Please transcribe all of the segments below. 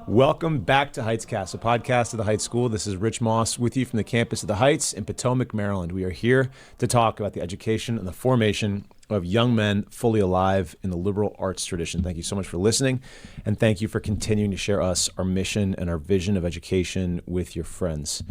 Welcome back to Heightscast, a podcast of the Heights School. This is Rich Moss with you from the campus of the Heights in Potomac, Maryland. We are here to talk about the education and the formation of young men fully alive in the liberal arts tradition. Thank you so much for listening, and thank you for continuing to share us, our mission, and our vision of education with your friends.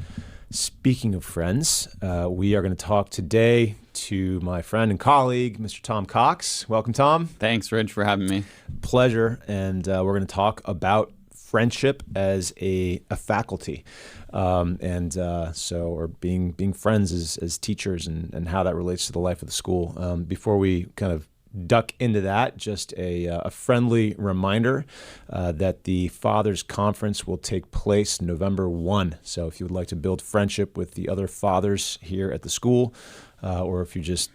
Speaking of friends, we are going to talk today to my friend and colleague, Mr. Tom Cox. Welcome, Tom. Thanks, Rich, for having me. Pleasure. And we're going to talk about friendship as a faculty, or being friends as teachers and how that relates to the life of the school. Before we kind of duck into that, just a friendly reminder that the Fathers Conference will take place November 1. So if you would like to build friendship with the other fathers here at the school, or if you're just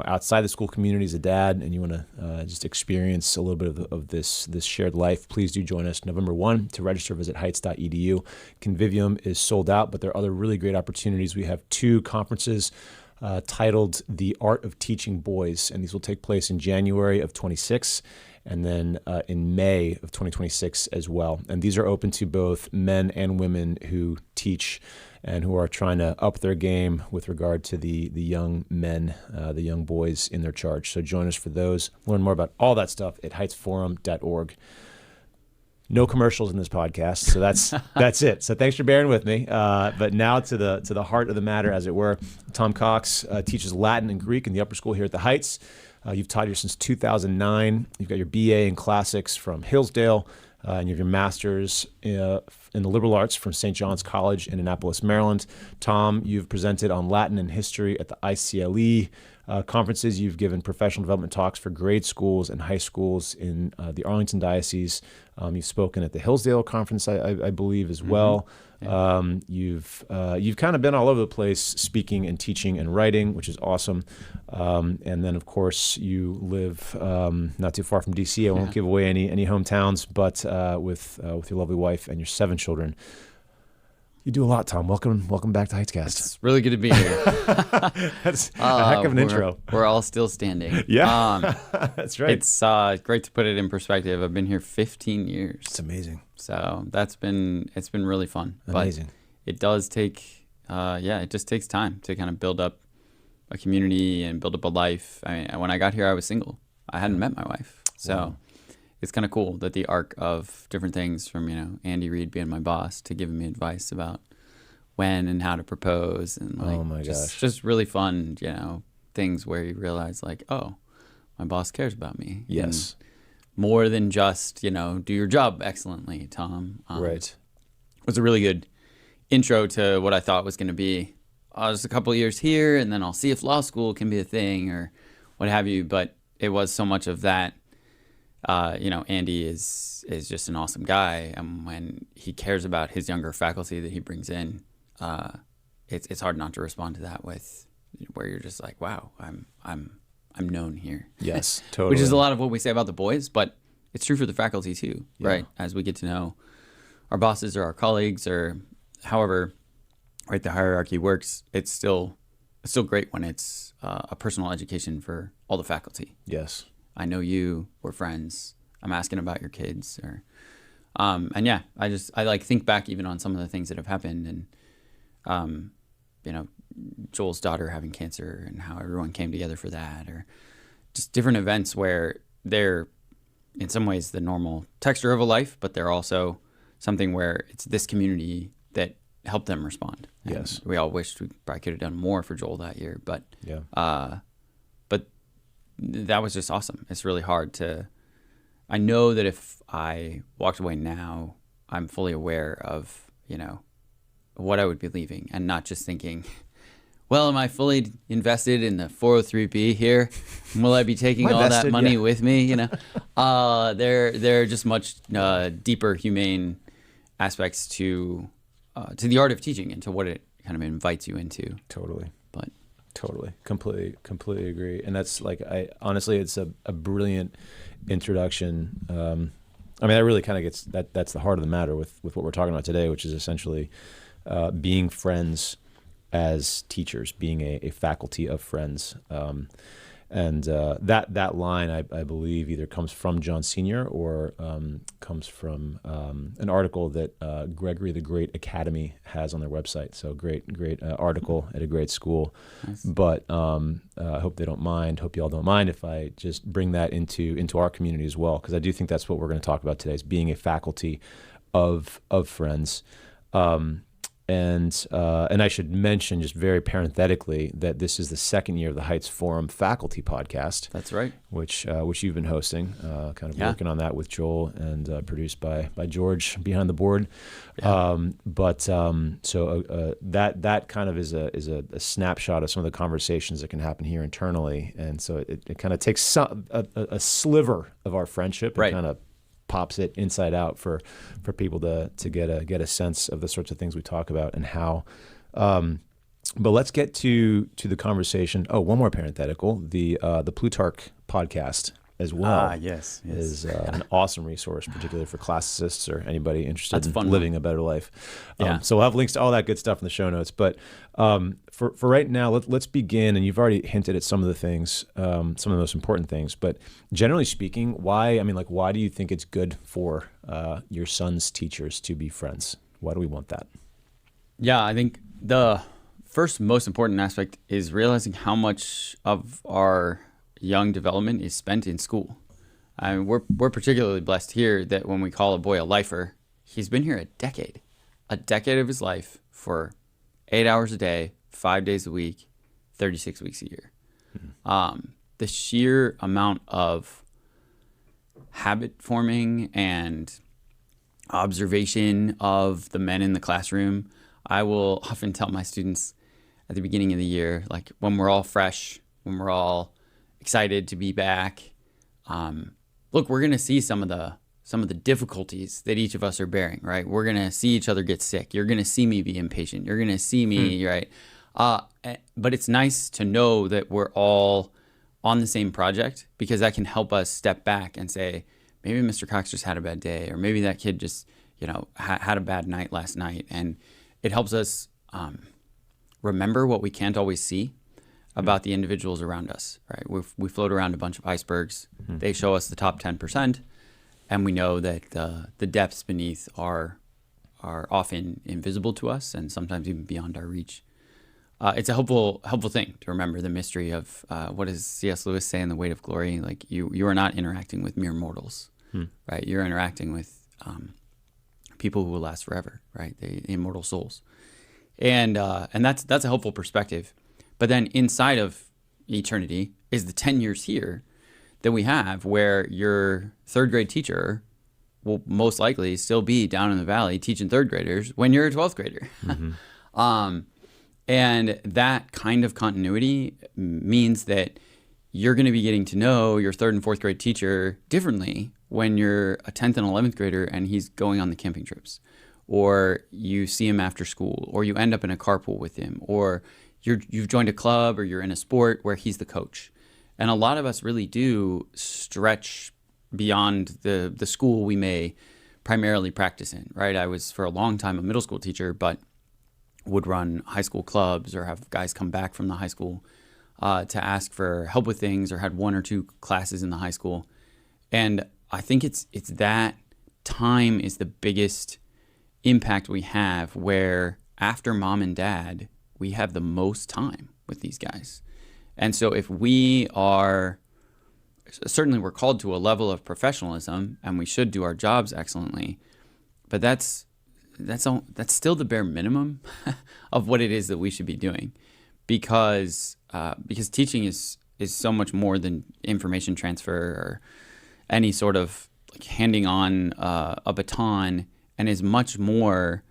outside the school community as a dad and you want to just experience a little bit of this shared life, please do join us November 1. To register, visit heights.edu. Convivium is sold out, but there are other really great opportunities. We have two conferences titled The Art of Teaching Boys, and these will take place in January of 26 and then in May of 2026 as well. And these are open to both men and women who teach and who are trying to up their game with regard to the young men, the young boys in their charge. So join us for those. Learn more about all that stuff at heightsforum.org. No commercials in this podcast, so that's it. So thanks for bearing with me. But now to the heart of the matter, as it were. Tom Cox teaches Latin and Greek in the upper school here at the Heights. You've taught here since 2009. You've got your BA in classics from Hillsdale, and you have your master's in the liberal arts from St. John's College in Annapolis, Maryland. Tom, you've presented on Latin and history at the ICLE conferences. You've given professional development talks for grade schools and high schools in the Arlington Diocese. You've spoken at the Hillsdale conference, I believe, as well. Yeah. You've kind of been all over the place speaking and teaching and writing, which is awesome. And then, of course, you live not too far from D.C. I won't give away any hometowns, but with your lovely wife and your 7 children. You do a lot, Tom. Welcome back to Heightscast. It's really good to be here. That's a heck of an intro. We're all still standing. Yeah, that's right. It's great to put it in perspective. I've been here 15 years. It's amazing. So it's been really fun. Amazing. But it does take, it just takes time to kind of build up a community and build up a life. I mean, when I got here, I was single. I hadn't met my wife. So. Wow. It's kind of cool that the arc of different things from, Andy Reid being my boss to giving me advice about when and how to propose and just really fun, things where you realize oh, my boss cares about me. Yes. And more than just, do your job excellently, Tom. Right. It was a really good intro to what I thought was going to be just a couple of years here and then I'll see if law school can be a thing or what have you. But it was so much of that. Andy is just an awesome guy, and when he cares about his younger faculty that he brings in, it's hard not to respond to that with where you're just like, wow, I'm known here. Yes, totally. Which is a lot of what we say about the boys, but it's true for the faculty too, right? As we get to know our bosses or our colleagues or however, right, the hierarchy works, it's still great when it's a personal education for all the faculty. Yes. I know you, we're friends. I'm asking about your kids, I think back even on some of the things that have happened, and Joel's daughter having cancer and how everyone came together for that, or just different events where they're in some ways the normal texture of a life, but they're also something where it's this community that helped them respond. Yes, and we all wished we probably could have done more for Joel that year, but that was just awesome. It's really hard I know that if I walked away now, I'm fully aware of, what I would be leaving and not just thinking, well, am I fully invested in the 403B here? Will I be taking all that money with me? There are just much deeper humane aspects to the art of teaching and to what it kind of invites you into. Totally. But totally, completely agree. And that's honestly, it's a brilliant introduction. That really kind of gets that's the heart of the matter with what we're talking about today, which is essentially being friends as teachers, being a faculty of friends. And that line, I believe, either comes from John Sr. or comes from an article that Gregory the Great Academy has on their website. So great article at a great school. Nice. But I hope they don't mind. Hope you all don't mind if I just bring that into our community as well, because I do think that's what we're going to talk about today: is being a faculty of friends. And I should mention, just very parenthetically, that this is the second year of the Heights Forum Faculty Podcast. That's right. Which you've been hosting, kind of working on that with Joel, and produced by George behind the board. Yeah. So that kind of is a snapshot of some of the conversations that can happen here internally, and so it kind of takes a sliver of our friendship and kind of pops it inside out for people to get a sense of the sorts of things we talk about and how. But let's get to the conversation. Oh, one more parenthetical: the Plutarch podcast as well. Yes. Is an awesome resource, particularly for classicists or anybody interested in fun living a better life. Yeah. So we'll have links to all that good stuff in the show notes. But for right now, let's begin. And you've already hinted at some of the things, some of the most important things. But generally speaking, why do you think it's good for your son's teachers to be friends? Why do we want that? Yeah, I think the first most important aspect is realizing how much of our young development is spent in school. I mean, we're particularly blessed here that when we call a boy a lifer, he's been here a decade of his life for 8 hours a day, 5 days a week, 36 weeks a year. Mm-hmm. The sheer amount of habit forming and observation of the men in the classroom, I will often tell my students at the beginning of the year, like when we're all fresh, when we're all excited to be back. Look, we're going to see some of the difficulties that each of us are bearing, right? We're going to see each other get sick. You're going to see me be impatient. You're going to see me, right? But it's nice to know that we're all on the same project, because that can help us step back and say, maybe Mr. Cox just had a bad day, or maybe that kid just, had a bad night last night. And it helps us remember what we can't always see about the individuals around us, right? We float around a bunch of icebergs. Mm-hmm. They show us the top 10%, and we know that the depths beneath are often invisible to us, and sometimes even beyond our reach. It's a helpful thing to remember the mystery of what does C.S. Lewis say in The Weight of Glory? Like you are not interacting with mere mortals, right? You're interacting with people who will last forever, right? The immortal souls, and that's a helpful perspective. But then inside of eternity is the 10 years here that we have, where your third grade teacher will most likely still be down in the valley teaching third graders when you're a 12th grader. Mm-hmm. And that kind of continuity means that you're going to be getting to know your third and fourth grade teacher differently when you're a 10th and 11th grader and he's going on the camping trips, or you see him after school, or you end up in a carpool with him, or you've joined a club, or you're in a sport where he's the coach. And a lot of us really do stretch beyond the school we may primarily practice in, right? I was for a long time a middle school teacher, but would run high school clubs or have guys come back from the high school to ask for help with things, or had one or two classes in the high school. And I think it's that time is the biggest impact we have, where after mom and dad, we have the most time with these guys. And so if we are, certainly we're called to a level of professionalism, and we should do our jobs excellently, but that's still the bare minimum of what it is that we should be doing, because teaching is so much more than information transfer or any sort of like handing on a baton, and is much more.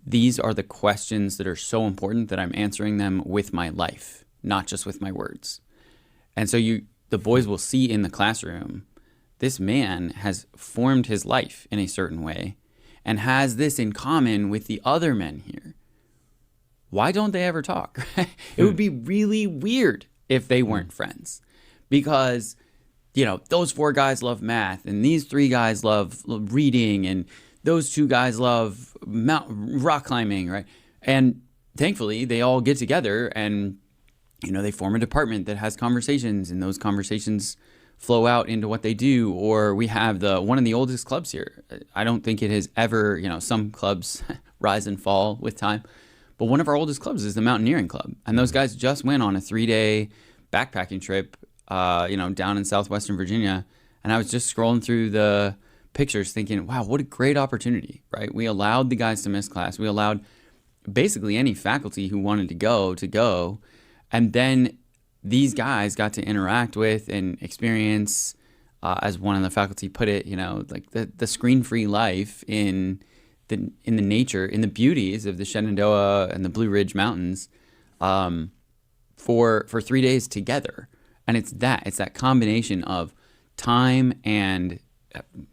These are the questions that are so important that I'm answering them with my life, not just with my words. And so the boys will see in the classroom, this man has formed his life in a certain way and has this in common with the other men here. Why don't they ever talk? It would be really weird if they weren't friends, because, those 4 guys love math, and these 3 guys love reading, and those 2 guys love rock climbing, right? And thankfully, they all get together and they form a department that has conversations, and those conversations flow out into what they do. Or we have one of the oldest clubs here. I don't think it has ever, some clubs rise and fall with time, but one of our oldest clubs is the Mountaineering Club. And those guys just went on a 3-day backpacking trip, down in southwestern Virginia. And I was just scrolling through the pictures thinking, wow, what a great opportunity, right? We allowed the guys to miss class. We allowed basically any faculty who wanted to go. And then these guys got to interact with and experience, as one of the faculty put it, like the screen-free life in the nature, in the beauties of the Shenandoah and the Blue Ridge Mountains, for 3 days together. And it's that combination of time and,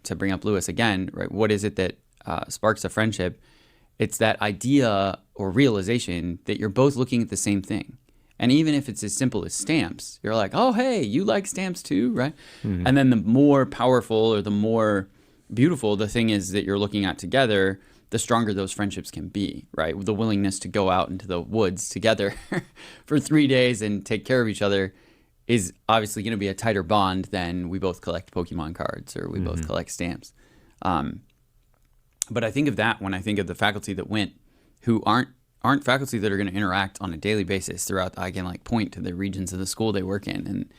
to bring up Lewis again, right? What is it that sparks a friendship? It's that idea or realization that you're both looking at the same thing. And even if it's as simple as stamps, you're like, oh, hey, you like stamps too, right? Mm-hmm. And then the more powerful or the more beautiful the thing is that you're looking at together, the stronger those friendships can be, right? The willingness to go out into the woods together for 3 days and take care of each other is obviously going to be a tighter bond than we both collect Pokemon cards or we both collect stamps. But I think of that when I think of the faculty that went who aren't faculty that are going to interact on a daily basis throughout. I can point to the regions of the school they work in, and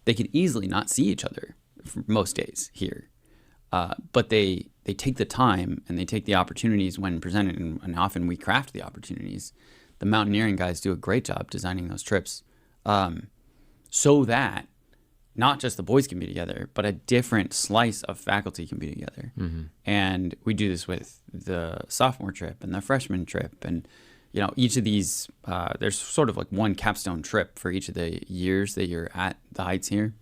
they could easily not see each other for most days here. But they take the time and they take the opportunities when presented, and often we craft the opportunities. The mountaineering guys do a great job designing those trips, so that not just the boys can be together, but a different slice of faculty can be together. Mm-hmm. And we do this with the sophomore trip and the freshman trip. And, each of these, there's sort of like one capstone trip for each of the years that you're at the Heights here.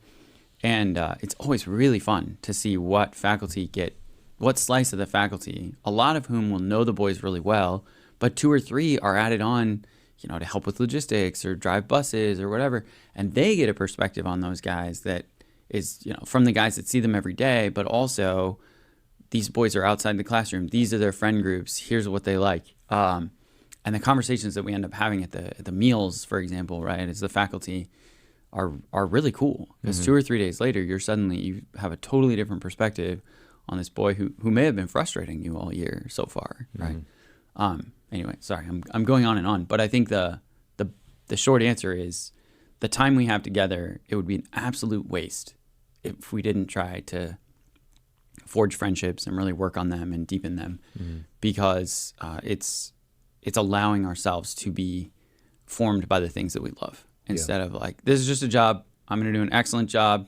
And it's always really fun to see what slice of the faculty, a lot of whom will know the boys really well, but 2 or 3 are added on, to help with logistics or drive buses or whatever. And they get a perspective on those guys that is, from the guys that see them every day, but also these boys are outside the classroom. These are their friend groups. Here's what they like. And the conversations that we end up having at the meals, for example, right, as the faculty are really cool. Because 2 or 3 days later, you have a totally different perspective on this boy who may have been frustrating you all year so far, right? Anyway, sorry, I'm going on and on, but I think the short answer is the time we have together, it would be an absolute waste if we didn't try to forge friendships and really work on them and deepen them, because it's allowing ourselves to be formed by the things that we love instead of like, this is just a job. I'm going to do an excellent job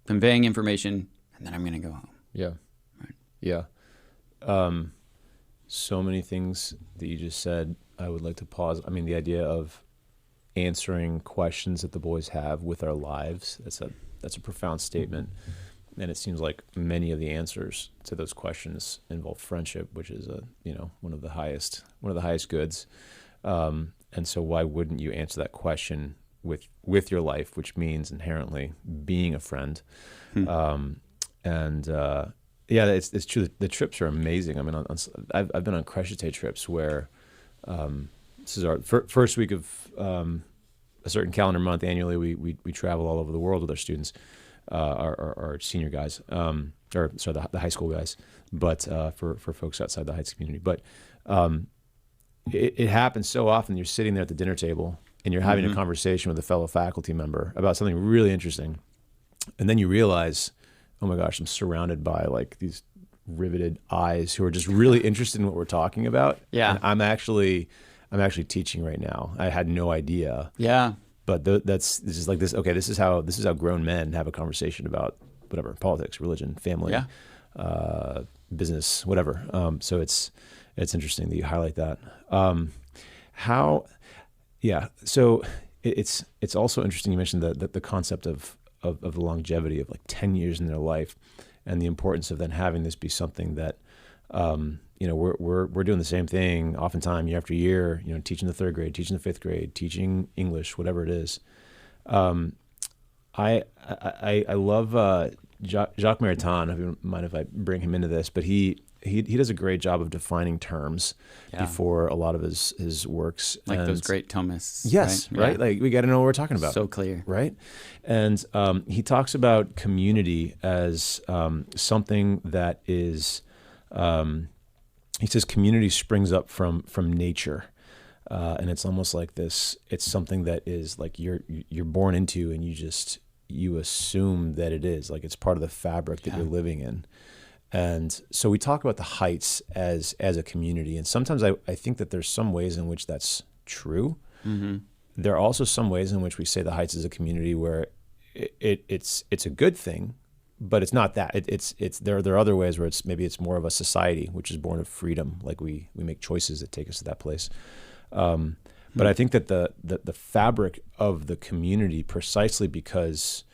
conveying information, and then I'm going to go home. Yeah. Right. Yeah. So many things that you just said, I would like to pause. I mean, the idea of answering questions that the boys have with our lives, that's a profound statement. And it seems like many of the answers to those questions involve friendship, which is one of the highest goods. And so why wouldn't you answer that question with your life, which means inherently being a friend? Yeah, it's true. The trips are amazing. I mean, I've been on Crescite trips where this is our first week of a certain calendar month. Annually, we travel all over the world with our students, our senior guys, the high school guys, but for folks outside the Heights community. But it happens so often. You're sitting there at the dinner table and you're having a conversation with a fellow faculty member about something really interesting, and then you realize, oh my gosh, I'm surrounded by like these riveted eyes who are just really interested in what we're talking about. Yeah. And I'm actually teaching right now. I had no idea. Yeah. But this is like this. Okay, this is how grown men have a conversation about whatever, politics, religion, family, business, whatever. So it's interesting that you highlight that. So it's also interesting you mentioned the concept of the longevity of like 10 years in their life, and the importance of then having this be something that, we're doing the same thing oftentimes year after year, teaching the 3rd grade, teaching the 5th grade, teaching English, whatever it is. I love Jacques Maritain. If you don't mind if I bring him into this, but he does a great job of defining terms before a lot of his works. Like those great Thomists. Yes, right? Yeah. Like we got to know what we're talking about. So clear. Right? And he talks about community as something that is, he says community springs up from nature. And it's almost like this, it's something that is like you're born into, and you assume that it is, like it's part of the fabric that you're living in. And so we talk about the Heights as a community, and sometimes I think that there's some ways in which that's true. Mm-hmm. There are also some ways in which we say the Heights is a community where it's a good thing, but it's not that. There are other ways where it's more of a society which is born of freedom, like we make choices that take us to that place. But I think that the fabric of the community, precisely because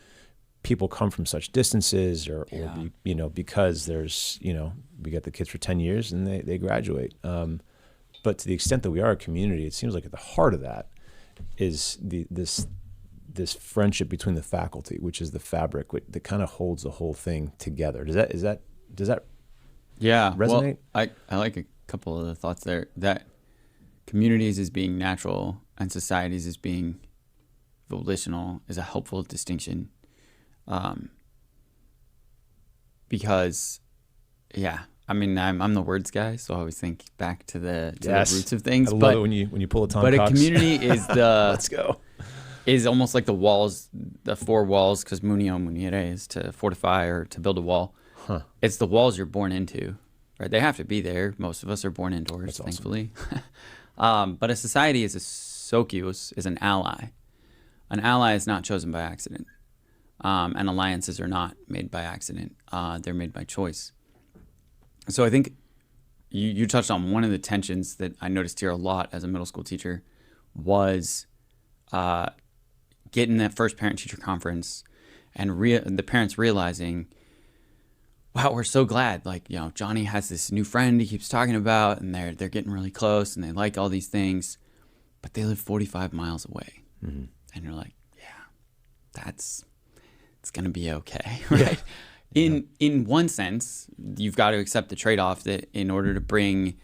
people come from such distances, or because there's, we got the kids for 10 years and they graduate. But to the extent that we are a community, it seems like at the heart of that is this friendship between the faculty, which is the fabric that kind of holds the whole thing together. Does that resonate? Well, I like a couple of the thoughts there. That communities as being natural and societies as being volitional is a helpful distinction. Because, I'm the words guy, so I always think back to the roots of things. I love it when you pull a Tom Cox. But a community is the let's go. Is almost like the walls, the four walls, because munire is to fortify or to build a wall. Huh. It's the walls you're born into, right? They have to be there. Most of us are born indoors, thankfully. Awesome. But a society is a socios, is an ally. An ally is not chosen by accident. And alliances are not made by accident. They're made by choice. So I think you touched on one of the tensions that I noticed here a lot as a middle school teacher was getting that first parent-teacher conference and the parents realizing, wow, we're so glad. Like, Johnny has this new friend he keeps talking about, and they're getting really close, and they like all these things, but they live 45 miles away. Mm-hmm. And you're like, it's going to be okay, right? Yeah. In one sense, you've got to accept the trade-off that in order to bring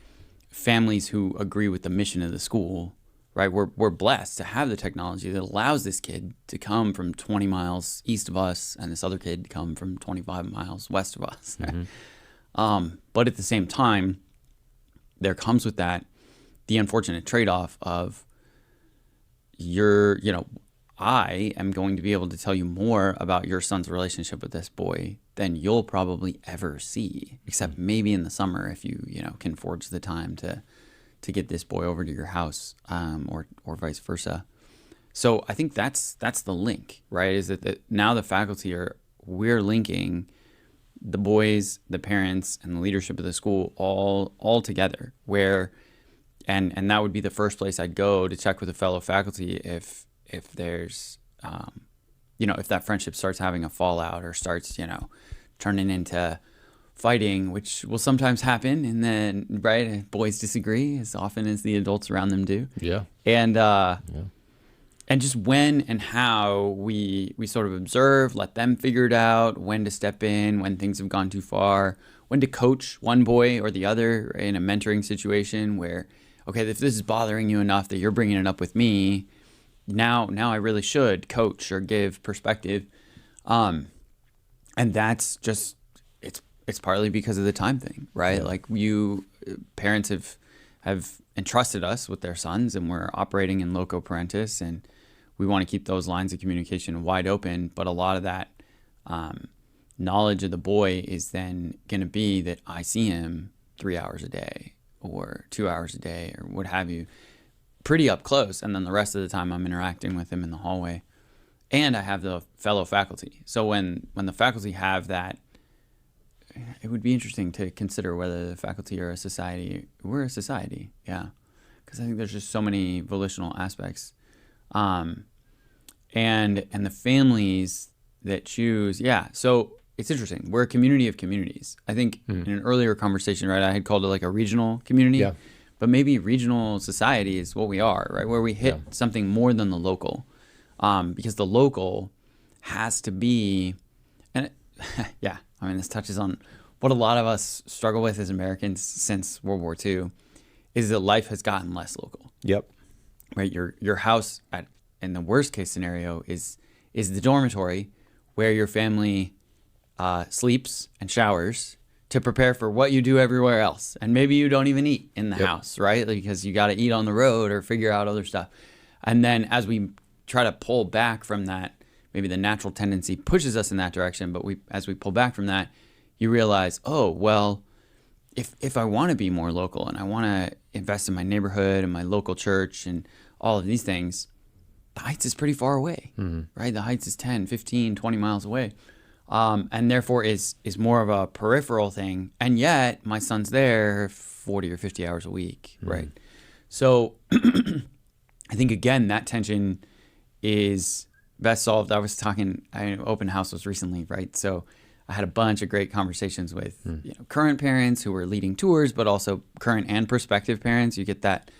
families who agree with the mission of the school, right, we're blessed to have the technology that allows this kid to come from 20 miles east of us and this other kid to come from 25 miles west of us. Mm-hmm. But at the same time, there comes with that the unfortunate trade-off of I am going to be able to tell you more about your son's relationship with this boy than you'll probably ever see, except maybe in the summer if you can forge the time to get this boy over to your house, or vice versa. So I think that's the link, right? Is that now the faculty we're linking the boys, the parents, and the leadership of the school all together. And that would be the first place I'd go to check with a fellow faculty if there's, if that friendship starts having a fallout or starts, turning into fighting, which will sometimes happen. And then, right, boys disagree as often as the adults around them do. Yeah. And just when and how we sort of observe, let them figure it out, when to step in, when things have gone too far, when to coach one boy or the other in a mentoring situation where, okay, if this is bothering you enough that you're bringing it up with me, now I really should coach or give perspective. And that's just, it's partly because of the time thing, right? Yeah. Like parents have entrusted us with their sons, and we're operating in loco parentis, and we want to keep those lines of communication wide open. But a lot of that knowledge of the boy is then going to be that I see him 3 hours a day or 2 hours a day or what have you, pretty up close. And then the rest of the time I'm interacting with him in the hallway. And I have the fellow faculty. So when the faculty have that, it would be interesting to consider whether the faculty are a society. We're a society, yeah. Because I think there's just so many volitional aspects. And the families that choose, yeah. So it's interesting. We're a community of communities. I think in an earlier conversation, right, I had called it like a regional community. Yeah. But maybe regional society is what we are, right? Where we hit something more than the local. Because the local has to be, and yeah, I mean, this touches on what a lot of us struggle with as Americans since World War II, is that life has gotten less local. Yep. Right. Your house in the worst case scenario is the dormitory where your family sleeps and showers to prepare for what you do everywhere else. And maybe you don't even eat in the house, right? Because you got to eat on the road or figure out other stuff. And then as we try to pull back from that, maybe the natural tendency pushes us in that direction. But as we pull back from that, you realize, oh, well, if I want to be more local and I want to invest in my neighborhood and my local church and all of these things, the Heights is pretty far away, right? The Heights is 10, 15, 20 miles away. And therefore is more of a peripheral thing. And yet my son's there 40 or 50 hours a week, right? So I think, again, that tension is best solved. Open house was recently, right? So I had a bunch of great conversations with current parents who were leading tours, but also current and prospective parents. You get that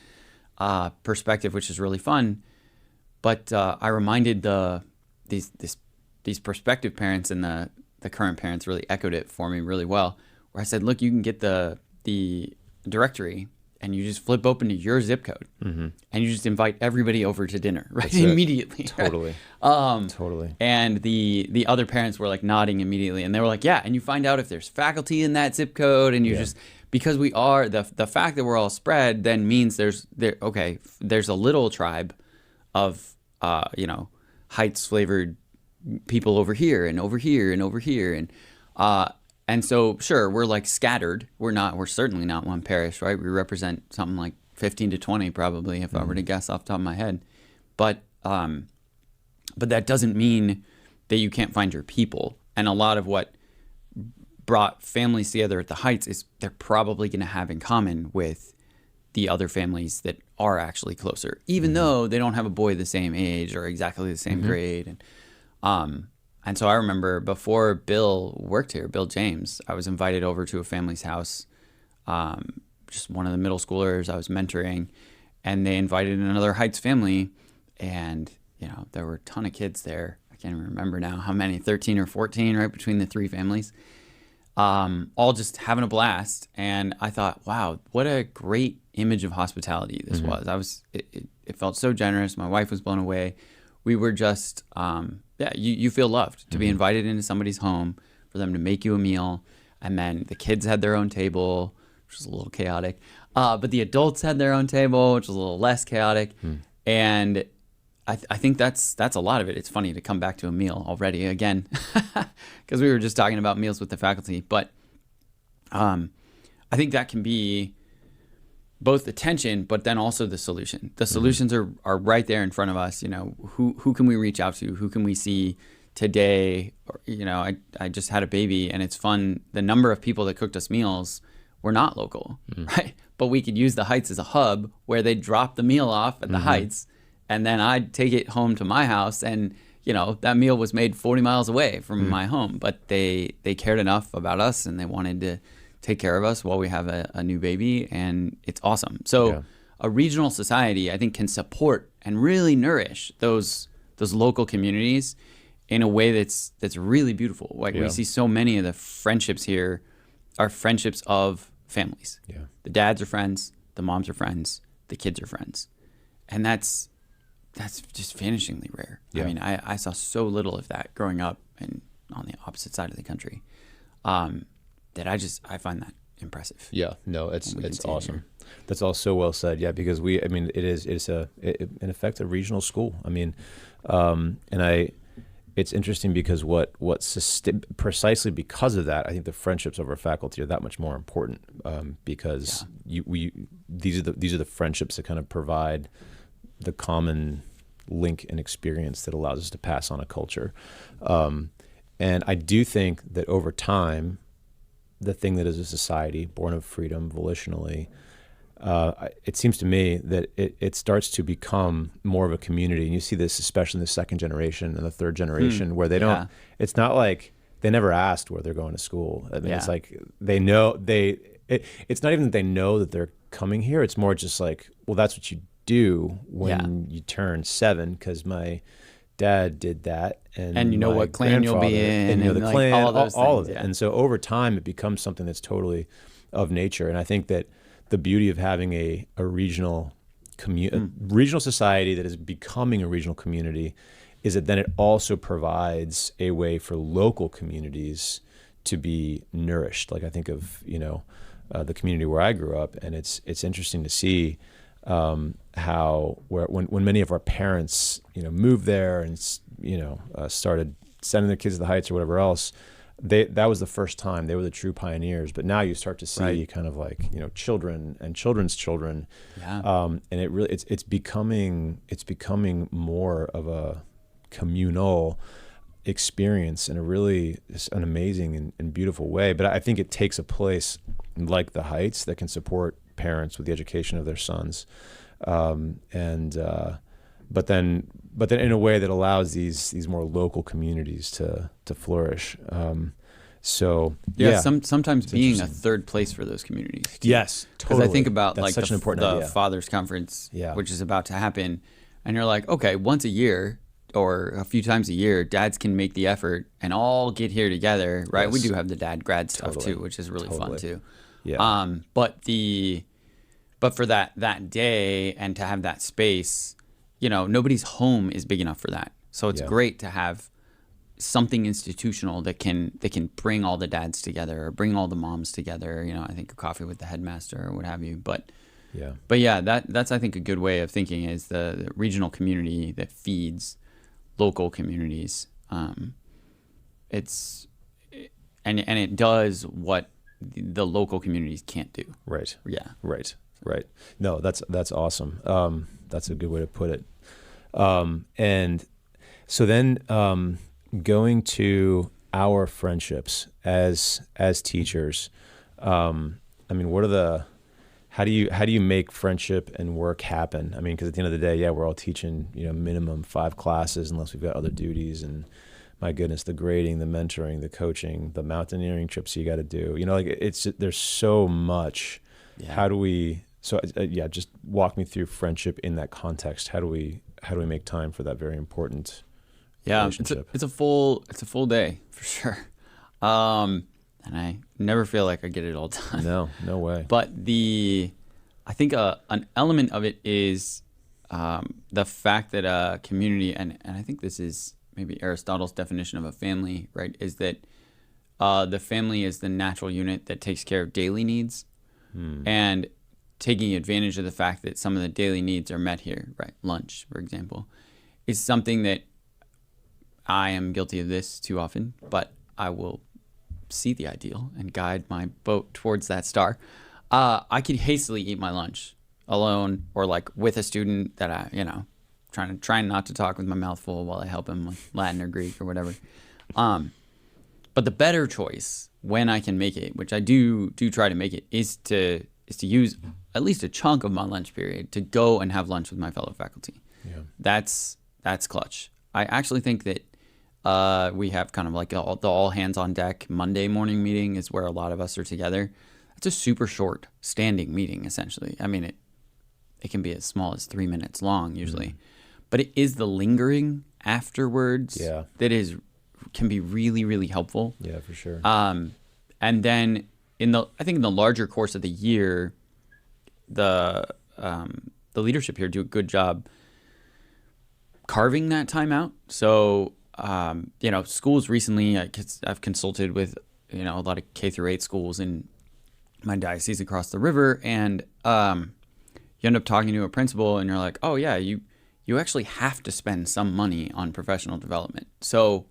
perspective, which is really fun. But I reminded these prospective parents, and the current parents really echoed it for me really well, where I said, look, you can get the directory and you just flip open to your zip code and you just invite everybody over to dinner, right? Immediately. Totally. Right? Totally. And the other parents were like nodding immediately, and they were like, yeah, and you find out if there's faculty in that zip code, and you just, because we are, the fact that we're all spread then means there's a little tribe of, Heights flavored people over here and over here and over here. And so, sure, we're like scattered. We're certainly not one parish, right? We represent something like 15 to 20 probably, if I were to guess off the top of my head. But that doesn't mean that you can't find your people. And a lot of what brought families together at the Heights is they're probably going to have in common with the other families that are actually closer, even though they don't have a boy the same age or exactly the same grade. And so I remember before Bill worked here, Bill James, I was invited over to a family's house, just one of the middle schoolers I was mentoring, and they invited another Heights family, and there were a ton of kids there. I can't even remember now how many, 13 or 14, right between the three families, all just having a blast. And I thought, wow, what a great image of hospitality this was. It felt so generous. My wife was blown away. We were just, you feel loved to be invited into somebody's home, for them to make you a meal. And then the kids had their own table, which was a little chaotic. But the adults had their own table, which was a little less chaotic. And I think that's a lot of it. It's funny to come back to a meal already again, because we were just talking about meals with the faculty. But I think that can be both the tension, but then also the solution. The solutions are right there in front of us. Who can we reach out to? Who can we see today? Or, I just had a baby, and it's fun. The number of people that cooked us meals were not local, right? But we could use the Heights as a hub where they'd drop the meal off at the Heights, and then I'd take it home to my house, and that meal was made 40 miles away from my home. But they cared enough about us, and they wanted to take care of us while we have a new baby, and it's awesome. So a regional society, I think, can support and really nourish those local communities in a way that's really beautiful. Like we see so many of the friendships here are friendships of families. The dads are friends, the moms are friends, the kids are friends, and that's just vanishingly rare. I mean, I saw so little of that growing up and on the opposite side of the country. That I find that impressive. Yeah, no, it's awesome. That's all so well said. Yeah, because it's in effect a regional school. I mean, it's interesting because precisely because of that, I think the friendships of our faculty are that much more important, because these are the friendships that kind of provide the common link and experience that allows us to pass on a culture. And I do think that over time, the thing that is a society born of freedom volitionally, it seems to me that it starts to become more of a community. And you see this especially in the second generation and the third generation, where they don't, it's not like they never asked where they're going to school. I mean, it's like they know, it's not even that they know that they're coming here. It's more just like, well, that's what you do when you turn 7, because my dad did that, And you know my what clan you'll be grandfather, in, and you know the and, like, clan, all of those all of things, it. yeah. And so over time, it becomes something that's totally of nature. And I think that the beauty of having a regional a regional society that is becoming a regional community is that then it also provides a way for local communities to be nourished. Like I think of, the community where I grew up, and it's interesting to see how when many of our parents, moved there and, started sending their kids to the Heights or whatever else, that was the first time they were the true pioneers. But now you start to see Right. kind of like, children and children's children. Yeah. And it's becoming more of a communal experience in an amazing and beautiful way. But I think it takes a place like the Heights that can support parents with the education of their sons, but then in a way that allows these more local communities to flourish. Sometimes being a third place for those communities too. Yes, Because totally. I think about That's like such an important the idea. Fathers Conference, Yeah. which is about to happen, and you're like, okay, once a year or a few times a year, dads can make the effort and all get here together, right? We Yes. do have the dad grad stuff Totally. too, which is really fun Totally. too. Yeah. But for that day and to have that space, nobody's home is big enough for that. So it's Yeah. great to have something institutional that can bring all the dads together or bring all the moms together. I think a coffee with the headmaster or what have you. But yeah, that's I think a good way of thinking is the regional community that feeds local communities. It does what the local communities can't do. Right. Yeah. Right. No, that's awesome. That's a good way to put it. And so then, going to our friendships as teachers, how do you make friendship and work happen? I mean, because at the end of the day, we're all teaching, minimum 5 classes unless we've got other duties. And my goodness, the grading, the mentoring, the coaching, the mountaineering trips you got to do, there's so much. Yeah. How do we, just walk me through friendship in that context. How do we make time for that very important relationship? It's a full day for sure. And I never feel like I get it all done. No way. But I think an element of it is the fact that a community, and I think this is maybe Aristotle's definition of a family, right, is that the family is the natural unit that takes care of daily needs. And taking advantage of the fact that some of the daily needs are met here, right, lunch, for example, is something that I am guilty of this too often, but I will see the ideal and guide my boat towards that star. I could hastily eat my lunch alone or like with a student that I, trying not to talk with my mouth full while I help him with Latin or Greek or whatever. But the better choice when I can make it, which I do try to make it, is to use at least a chunk of my lunch period to go and have lunch with my fellow faculty. Yeah. That's clutch. I actually think that we have kind of like the all hands on deck Monday morning meeting is where a lot of us are together. It's a super short standing meeting, essentially. I mean, it can be as small as 3 minutes long usually, but it is the lingering afterwards that can be really, really helpful. Yeah, for sure. And then I think in the larger course of the year, the leadership here do a good job carving that time out. So, schools recently, I've consulted with, a lot of K through 8 schools in my diocese across the river. And you end up talking to a principal and you're like, oh yeah, you actually have to spend some money on professional development. So,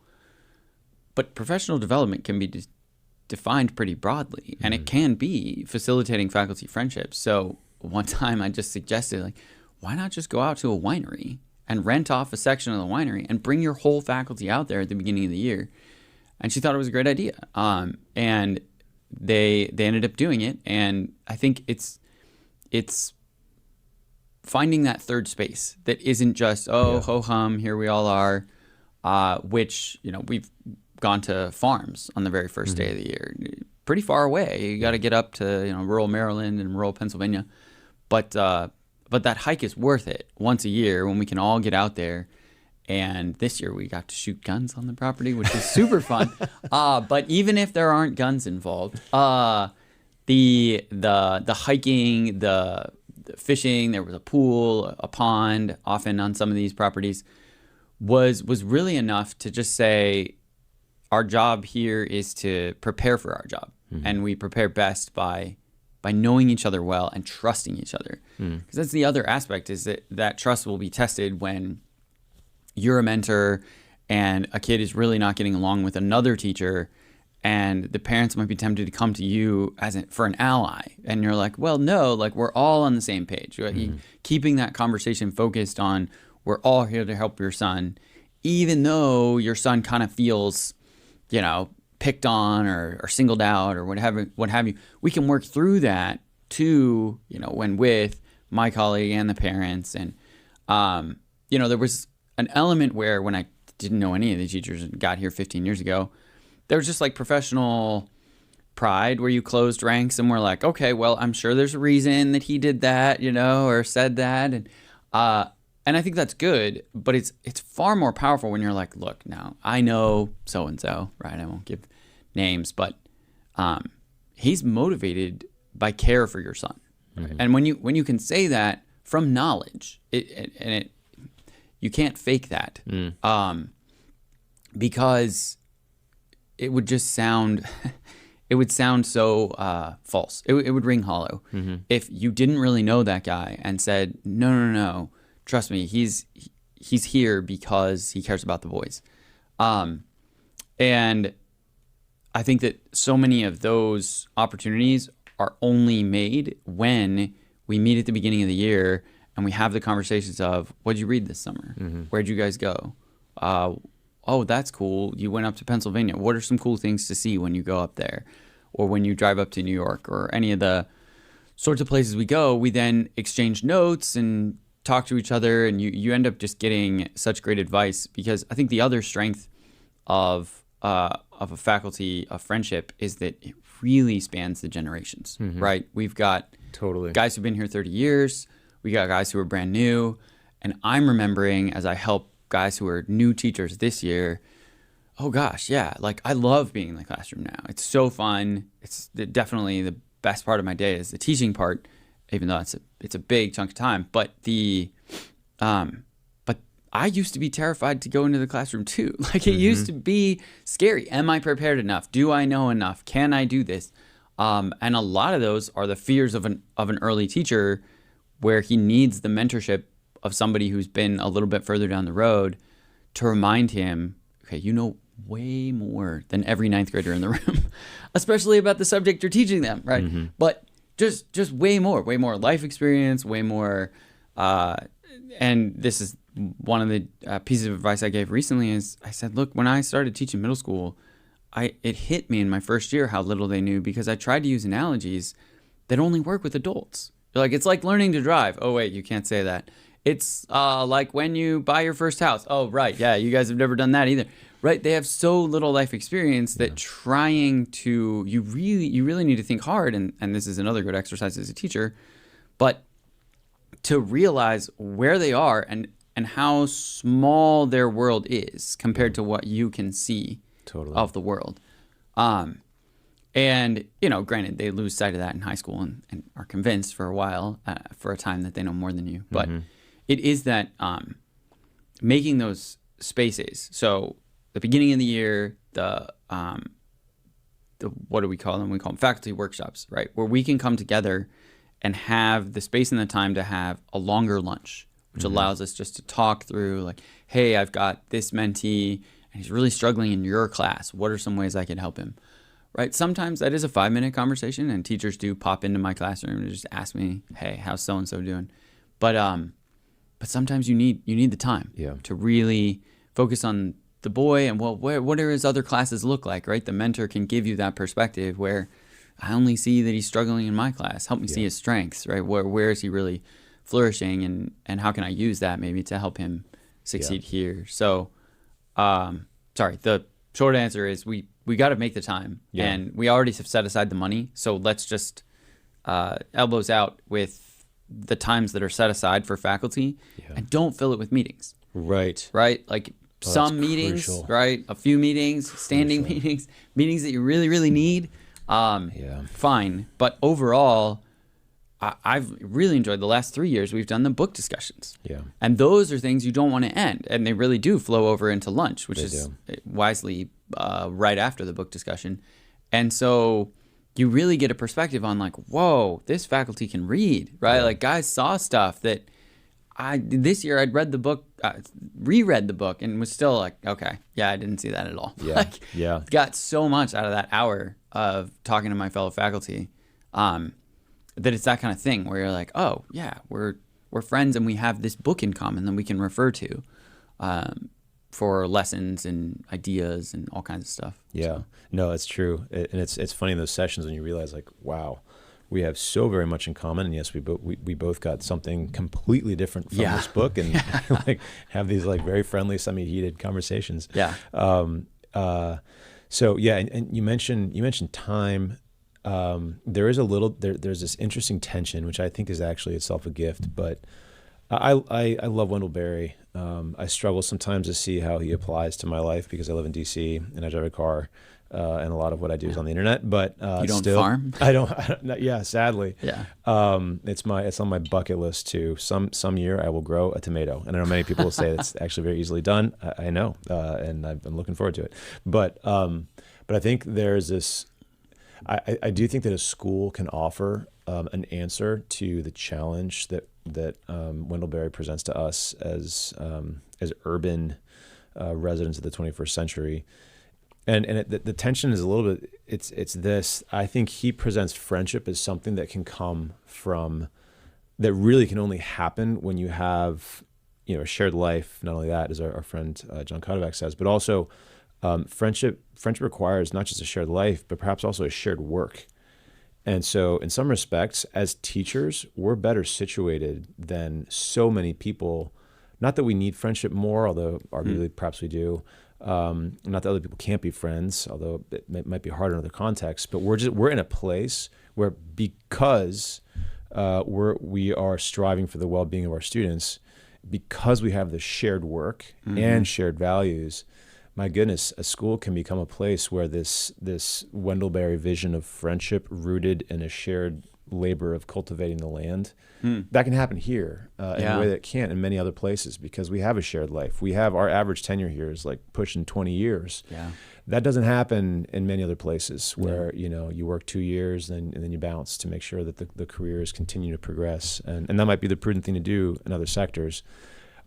but professional development can be defined pretty broadly, and it can be facilitating faculty friendships. So one time I just suggested, like, why not just go out to a winery and rent off a section of the winery and bring your whole faculty out there at the beginning of the year? And she thought it was a great idea. And they ended up doing it. And I think it's finding that third space that isn't just, ho hum, here we all are, which, we've gone to farms on the very first day of the year, pretty far away. You got to get up to, rural Maryland and rural Pennsylvania. But that hike is worth it once a year when we can all get out there And this year we got to shoot guns on the property, which is super fun. But even if there aren't guns involved, the hiking, the fishing, there was a pool, a pond, often on some of these properties, was really enough to just say, our job here is to prepare for our job. And we prepare best by knowing each other well and trusting each other. Because that's the other aspect, is that trust will be tested when you're a mentor and a kid is really not getting along with another teacher, and the parents might be tempted to come to you for an ally. And you're like, well, no, like, we're all on the same page. Keeping that conversation focused on, we're all here to help your son, even though your son kind of feels, picked on or singled out or what have you. We can work through that too, when with my colleague and the parents. And, there was an element where, when I didn't know any of the teachers and got here 15 years ago, there was just like professional pride where you closed ranks and were like, okay, well, I'm sure there's a reason that he did that, or said that. And I think that's good, but it's far more powerful when you're like, look, now I know so-and-so, right? I won't give names, but he's motivated by care for your son. Right? And when you can say that from knowledge, you can't fake that, because it would just sound, so false. It would ring hollow if you didn't really know that guy and said, no, trust me, he's here because he cares about the boys. And I think that so many of those opportunities are only made when we meet at the beginning of the year and we have the conversations of, what'd you read this summer? Where'd you guys go? Oh, that's cool. You went up to Pennsylvania. What are some cool things to see when you go up there? Or when you drive up to New York, or any of the sorts of places we go? We then exchange notes and talk to each other, and you end up just getting such great advice. Because I think the other strength of a faculty of friendship is that it really spans the generations, right? We've got guys who've been here 30 years. We got guys who are brand new. And I'm remembering, as I help guys who are new teachers this year, oh gosh, yeah, like, I love being in the classroom now. It's so fun. It's definitely the best part of my day is the teaching part, even though it's a big chunk of time. But but I used to be terrified to go into the classroom too. Like, it used to be scary. Am I prepared enough? Do I know enough? Can I do this? And a lot of those are the fears of an early teacher, where he needs the mentorship of somebody who's been a little bit further down the road to remind him, okay, you know way more than every ninth grader in the room, especially about the subject you're teaching them, right? But just way more life experience, way more. And this is one of the pieces of advice I gave recently is I said, look, when I started teaching middle school, it hit me in my first year how little they knew, because I tried to use analogies that only work with adults. Like, it's like learning to drive. Oh, wait, you can't say that. It's like when you buy your first house. Oh, right. Yeah, you guys have never done that either. Right? They have so little life experience that you really need to think hard. And this is another good exercise as a teacher, but to realize where they are and how small their world is compared to what you can see of the world. And, granted, they lose sight of that in high school and are convinced for a while, for a time, that they know more than you. But it is that making those spaces. So the beginning of the year, the what do we call them? We call them faculty workshops, right? Where we can come together and have the space and the time to have a longer lunch, which allows us just to talk through, like, hey, I've got this mentee and he's really struggling in your class. What are some ways I can help him? Right? Sometimes that is a 5-minute conversation, and teachers do pop into my classroom and just ask me, hey, how's so-and-so doing? But sometimes you need the time to really focus on the boy and, well, what do his other classes look like, right? The mentor can give you that perspective where I only see that he's struggling in my class. Help me see his strengths, right? Where is he really flourishing, and how can I use that maybe to help him succeed here? So, the short answer is we got to make the time, and we already have set aside the money. So let's just elbows out with the times that are set aside for faculty, and don't fill it with meetings. Right. right? Like some that's meetings, crucial. right? A few meetings, standing meetings, meetings that you really, really need. Yeah. Fine. But overall, I've really enjoyed the last 3 years. We've done the book discussions. Yeah. And those are things you don't want to end. And they really do flow over into lunch, which They is do. wisely right after the book discussion. And so you really get a perspective on like, whoa, this faculty can read, right? Yeah. Like guys saw stuff that this year I'd read the book, reread the book and was still like, okay, yeah, I didn't see that at all. Yeah. Like, Yeah. got so much out of that hour of talking to my fellow faculty. That it's that kind of thing where you're like, oh yeah, we're friends and we have this book in common that we can refer to for lessons and ideas and all kinds of stuff. Yeah, So, no, it's true, and it's funny in those sessions when you realize like, wow, we have so very much in common, and yes, we both got something completely different from Yeah. this book, and like have these like very friendly, semi-heated conversations. yeah. So yeah, and you mentioned time. There is there's this interesting tension, which I think is actually itself a gift, but I love Wendell Berry. I struggle sometimes to see how he applies to my life because I live in DC and I drive a car, and a lot of what I do is on the internet. But You don't still, farm? I don't. Yeah, sadly. Yeah. It's on my bucket list too. Some year I will grow a tomato, and I know many people will say it's actually very easily done. I know, and I've been looking forward to it. But I think there's this. I do think that a school can offer an answer to the challenge that Wendell Berry presents to us as urban residents of the 21st century, and the tension is a little bit. It's this. I think he presents friendship as something that can come from, that really can only happen when you have a shared life. Not only that, as our friend John Cultivates says, but also. Friendship requires not just a shared life, but perhaps also a shared work. And so in some respects, as teachers, we're better situated than so many people. Not that we need friendship more, although arguably perhaps we do. Not that other people can't be friends, although it might be harder in other contexts. But we're in a place where, because we are striving for the well-being of our students, because we have the shared work and shared values, my goodness, a school can become a place where this Wendell Berry vision of friendship rooted in a shared labor of cultivating the land, that can happen here in a way that it can't in many other places, because we have a shared life. We have our average tenure here is like pushing 20 years. Yeah. That doesn't happen in many other places where you work 2 years and then you bounce to make sure that the careers continue to progress. And that might be the prudent thing to do in other sectors.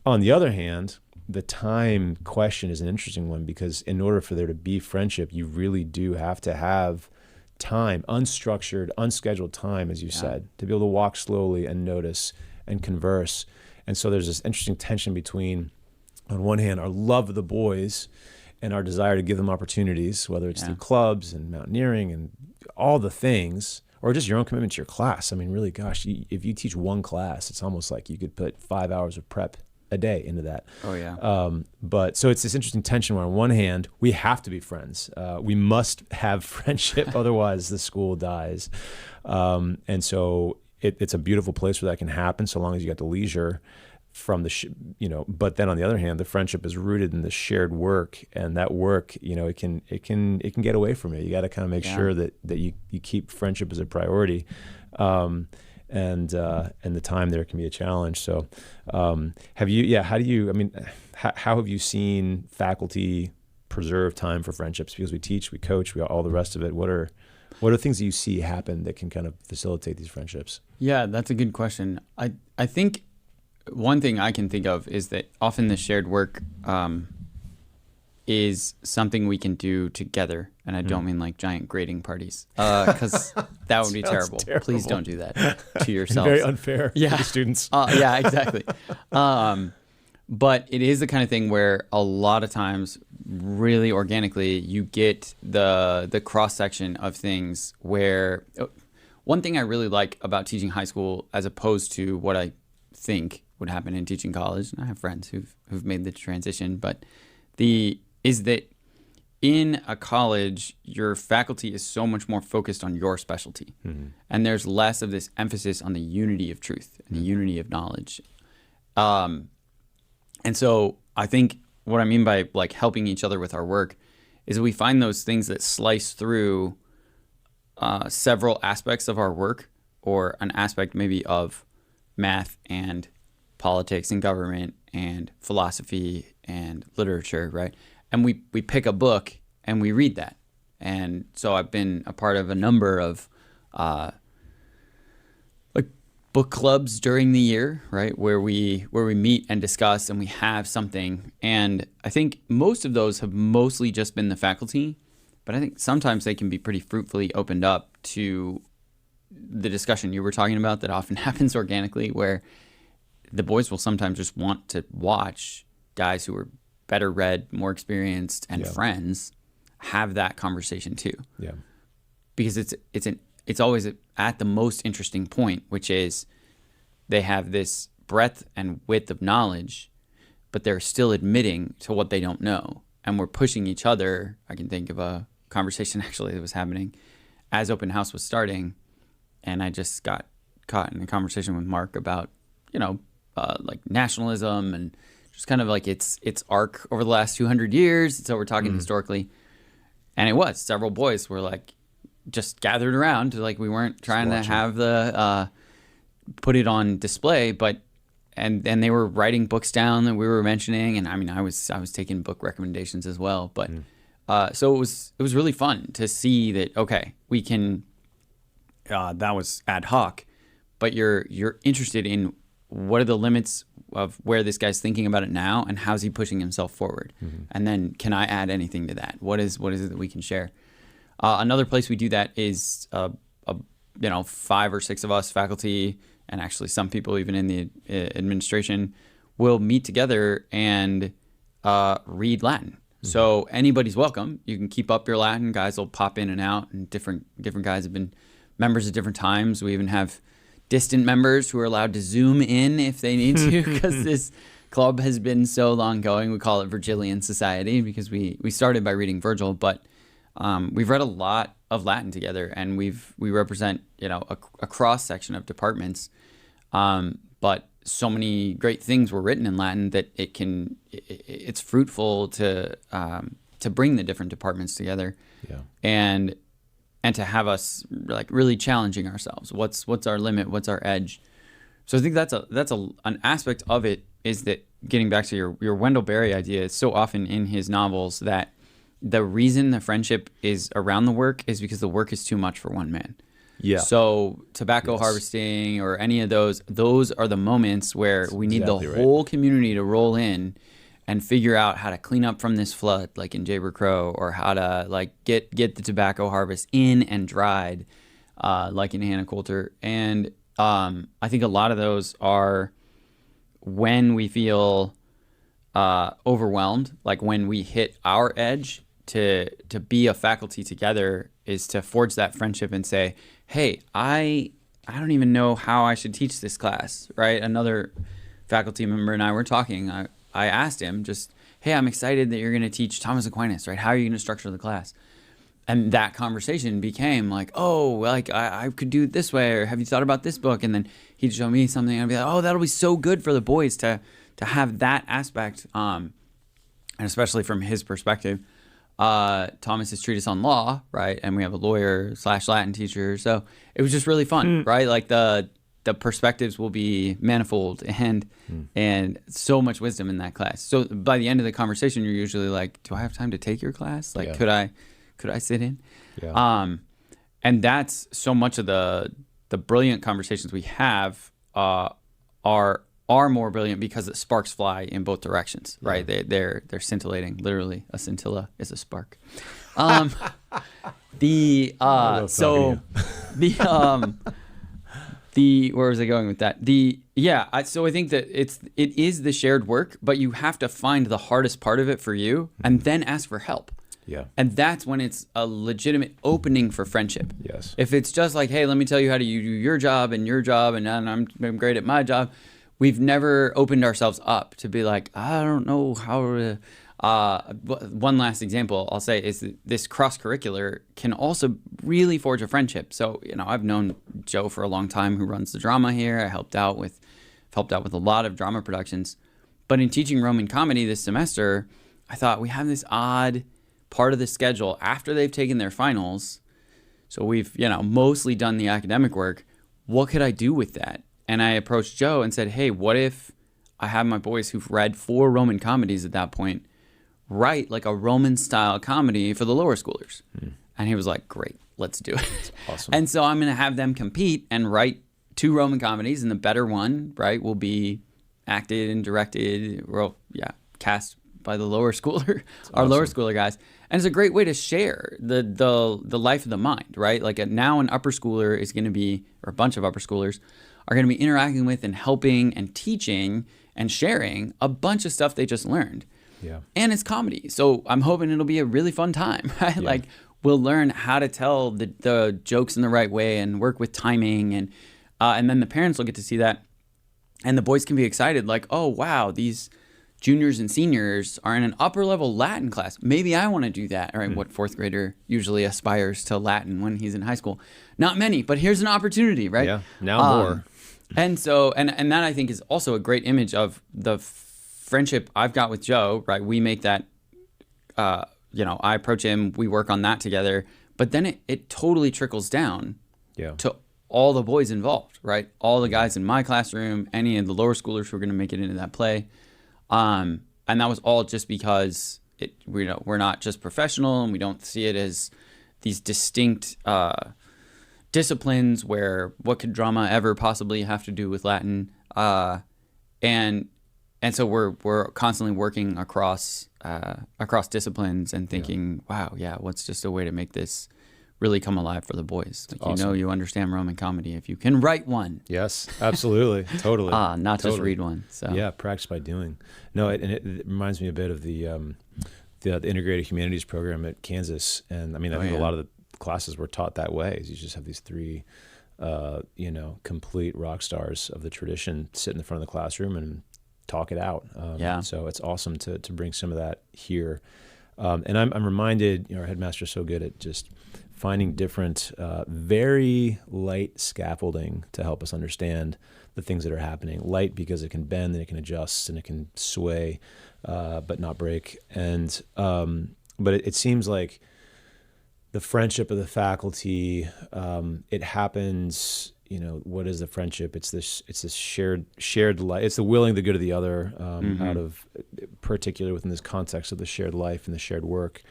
On the other hand, the time question is an interesting one, because in order for there to be friendship, you really do have to have time, unstructured, unscheduled time, as you said, to be able to walk slowly and notice and converse. And so there's this interesting tension between, on one hand, our love of the boys and our desire to give them opportunities, whether it's through clubs and mountaineering and all the things, or just your own commitment to your class. I mean, really, gosh, if you teach one class, it's almost like you could put 5 hours of prep a day into that. Oh yeah. But so it's this interesting tension where on one hand, we have to be friends. We must have friendship, otherwise the school dies. And so it's a beautiful place where that can happen, so long as you got the leisure from but then on the other hand, the friendship is rooted in the shared work, and that work, it can get away from you. You got to kind of make sure that you keep friendship as a priority. And the time there can be a challenge. So, how have you seen faculty preserve time for friendships? Because we teach, we coach, we all the rest of it. What are things that you see happen that can kind of facilitate these friendships? Yeah, that's a good question. I think one thing I can think of is that often the shared work is something we can do together. And I don't mean like giant grading parties, because that would be terrible. Please don't do that to yourselves. Very unfair to the students. Yeah, exactly. But it is the kind of thing where a lot of times, really organically, you get the cross-section of things where one thing I really like about teaching high school, as opposed to what I think would happen in teaching college, and I have friends who've made the transition, but is that in a college, your faculty is so much more focused on your specialty. Mm-hmm. And there's less of this emphasis on the unity of truth and the unity of knowledge. And so I think what I mean by like helping each other with our work is we find those things that slice through several aspects of our work, or an aspect maybe of math and politics and government and philosophy and literature, right? And we pick a book and we read that. And so I've been a part of a number of like book clubs during the year, right, where we meet and discuss and we have something. And I think most of those have mostly just been the faculty, but I think sometimes they can be pretty fruitfully opened up to the discussion you were talking about that often happens organically, where the boys will sometimes just want to watch guys who are better read, more experienced, and friends have that conversation too. Yeah. Because it's always at the most interesting point, which is they have this breadth and width of knowledge, but they're still admitting to what they don't know. And we're pushing each other. I can think of a conversation actually that was happening as open house was starting. And I just got caught in a conversation with Mark about, like nationalism and just kind of like its arc over the last 200 years. So we're talking historically. And it was several boys were like just gathered around to, like, we weren't trying to have the put it on display, but and they were writing books down that we were mentioning, and I mean I was taking book recommendations as well, but so it was really fun to see that, okay, we can that was ad hoc, but you're interested in what are the limits of where this guy's thinking about it now, and how's he pushing himself forward, and then can I add anything to that? What is it that we can share? Another place we do that is 5 or 6 of us faculty, and actually some people even in the administration, will meet together and read Latin. So anybody's welcome. You can keep up your Latin. Guys will pop in and out, and different guys have been members at different times. We even have distant members who are allowed to Zoom in if they need to, because this club has been so long going. We call it Virgilian Society because we started by reading Virgil, but we've read a lot of Latin together, and we represent a cross section of departments, but so many great things were written in Latin that it's fruitful to bring the different departments together, and to have us like really challenging ourselves. What's our limit? What's our edge? So I think that's an aspect of it, is that getting back to your Wendell Berry idea, is so often in his novels that the reason the friendship is around the work is because the work is too much for one man. Yeah. So tobacco harvesting or any of those are the moments where we need the whole community to roll in and figure out how to clean up from this flood, like in Jayber Crow, or how to like get the tobacco harvest in and dried, like in Hannah Coulter. And I think a lot of those are when we feel overwhelmed, like when we hit our edge. To be a faculty together is to forge that friendship and say, hey, I don't even know how I should teach this class, right? Another faculty member and I were talking. I asked him just, hey, I'm excited that you're going to teach Thomas Aquinas, right? How are you going to structure the class? And that conversation became like, oh, like I could do it this way, or have you thought about this book? And then he'd show me something, and I'd be like, oh, that'll be so good for the boys to have that aspect, and especially from his perspective. Thomas's treatise on law, right? And we have a lawyer / Latin teacher. So it was just really fun, right? Like the perspectives will be manifold and so much wisdom in that class. So by the end of the conversation, you're usually like, do I have time to take your class? Like, could I sit in? Yeah. And that's so much of the brilliant conversations we have, are more brilliant because it sparks fly in both directions, right? They're scintillating. Literally, a scintilla is a spark. So where was I going with that? So I think that it is the shared work, but you have to find the hardest part of it for you, and then ask for help. Yeah. And that's when it's a legitimate opening for friendship. Yes. If it's just like, hey, let me tell you how to do your job, and I'm great at my job. We've never opened ourselves up to be like, I don't know how to. One last example I'll say is that this cross-curricular can also really forge a friendship. So, I've known Joe for a long time, who runs the drama here. I helped out with a lot of drama productions. But in teaching Roman comedy this semester, I thought we have this odd part of the schedule after they've taken their finals. So we've, mostly done the academic work. What could I do with that? And I approached Joe and said, hey, what if I have my boys who've read 4 Roman comedies at that point write like a Roman style comedy for the lower schoolers? And he was like, great, let's do it. That's awesome. And so I'm going to have them compete and write 2 Roman comedies, and the better one, right, will be acted and directed, cast by the lower schooler, our lower schooler guys. And it's a great way to share the life of the mind, right? Like now an upper schooler is going to be, or a bunch of upper schoolers are going to be interacting with and helping and teaching and sharing a bunch of stuff they just learned. Yeah. And it's comedy. So I'm hoping it'll be a really fun time, right? Yeah. Like we'll learn how to tell the jokes in the right way and work with timing. And then the parents will get to see that. And the boys can be excited, like, oh, wow, these juniors and seniors are in an upper level Latin class. Maybe I want to do that. All right, what 4th grader usually aspires to Latin when he's in high school? Not many, but here's an opportunity, right? Yeah, now more. And so, and that I think is also a great image of the friendship I've got with Joe, right? We make that, I approach him, we work on that together, but then it totally trickles down to all the boys involved, right? All the guys in my classroom, any of the lower schoolers who are going to make it into that play. And that was all just because we're not just professional, and we don't see it as these distinct disciplines where what could drama ever possibly have to do with Latin? And so we're constantly working across disciplines and thinking, wow, what's just a way to make this really come alive for the boys? Like, awesome. You understand Roman comedy if you can write one. Yes, absolutely, totally. Not just read one. So yeah, practice by doing. No, it reminds me a bit of the integrated humanities program at Kansas, and I mean I think a lot of the classes were taught that way. You just have these 3, complete rock stars of the tradition sit in the front of the classroom and talk it out. So it's awesome to bring some of that here. And I'm reminded, our headmaster's so good at just finding different, very light scaffolding to help us understand the things that are happening. Light because it can bend and it can adjust and it can sway, but not break. And but it seems like the friendship of the faculty, it happens. What is the friendship? It's this shared life. It's the willing the good of the other, out of particularly within this context of the shared life and the shared work.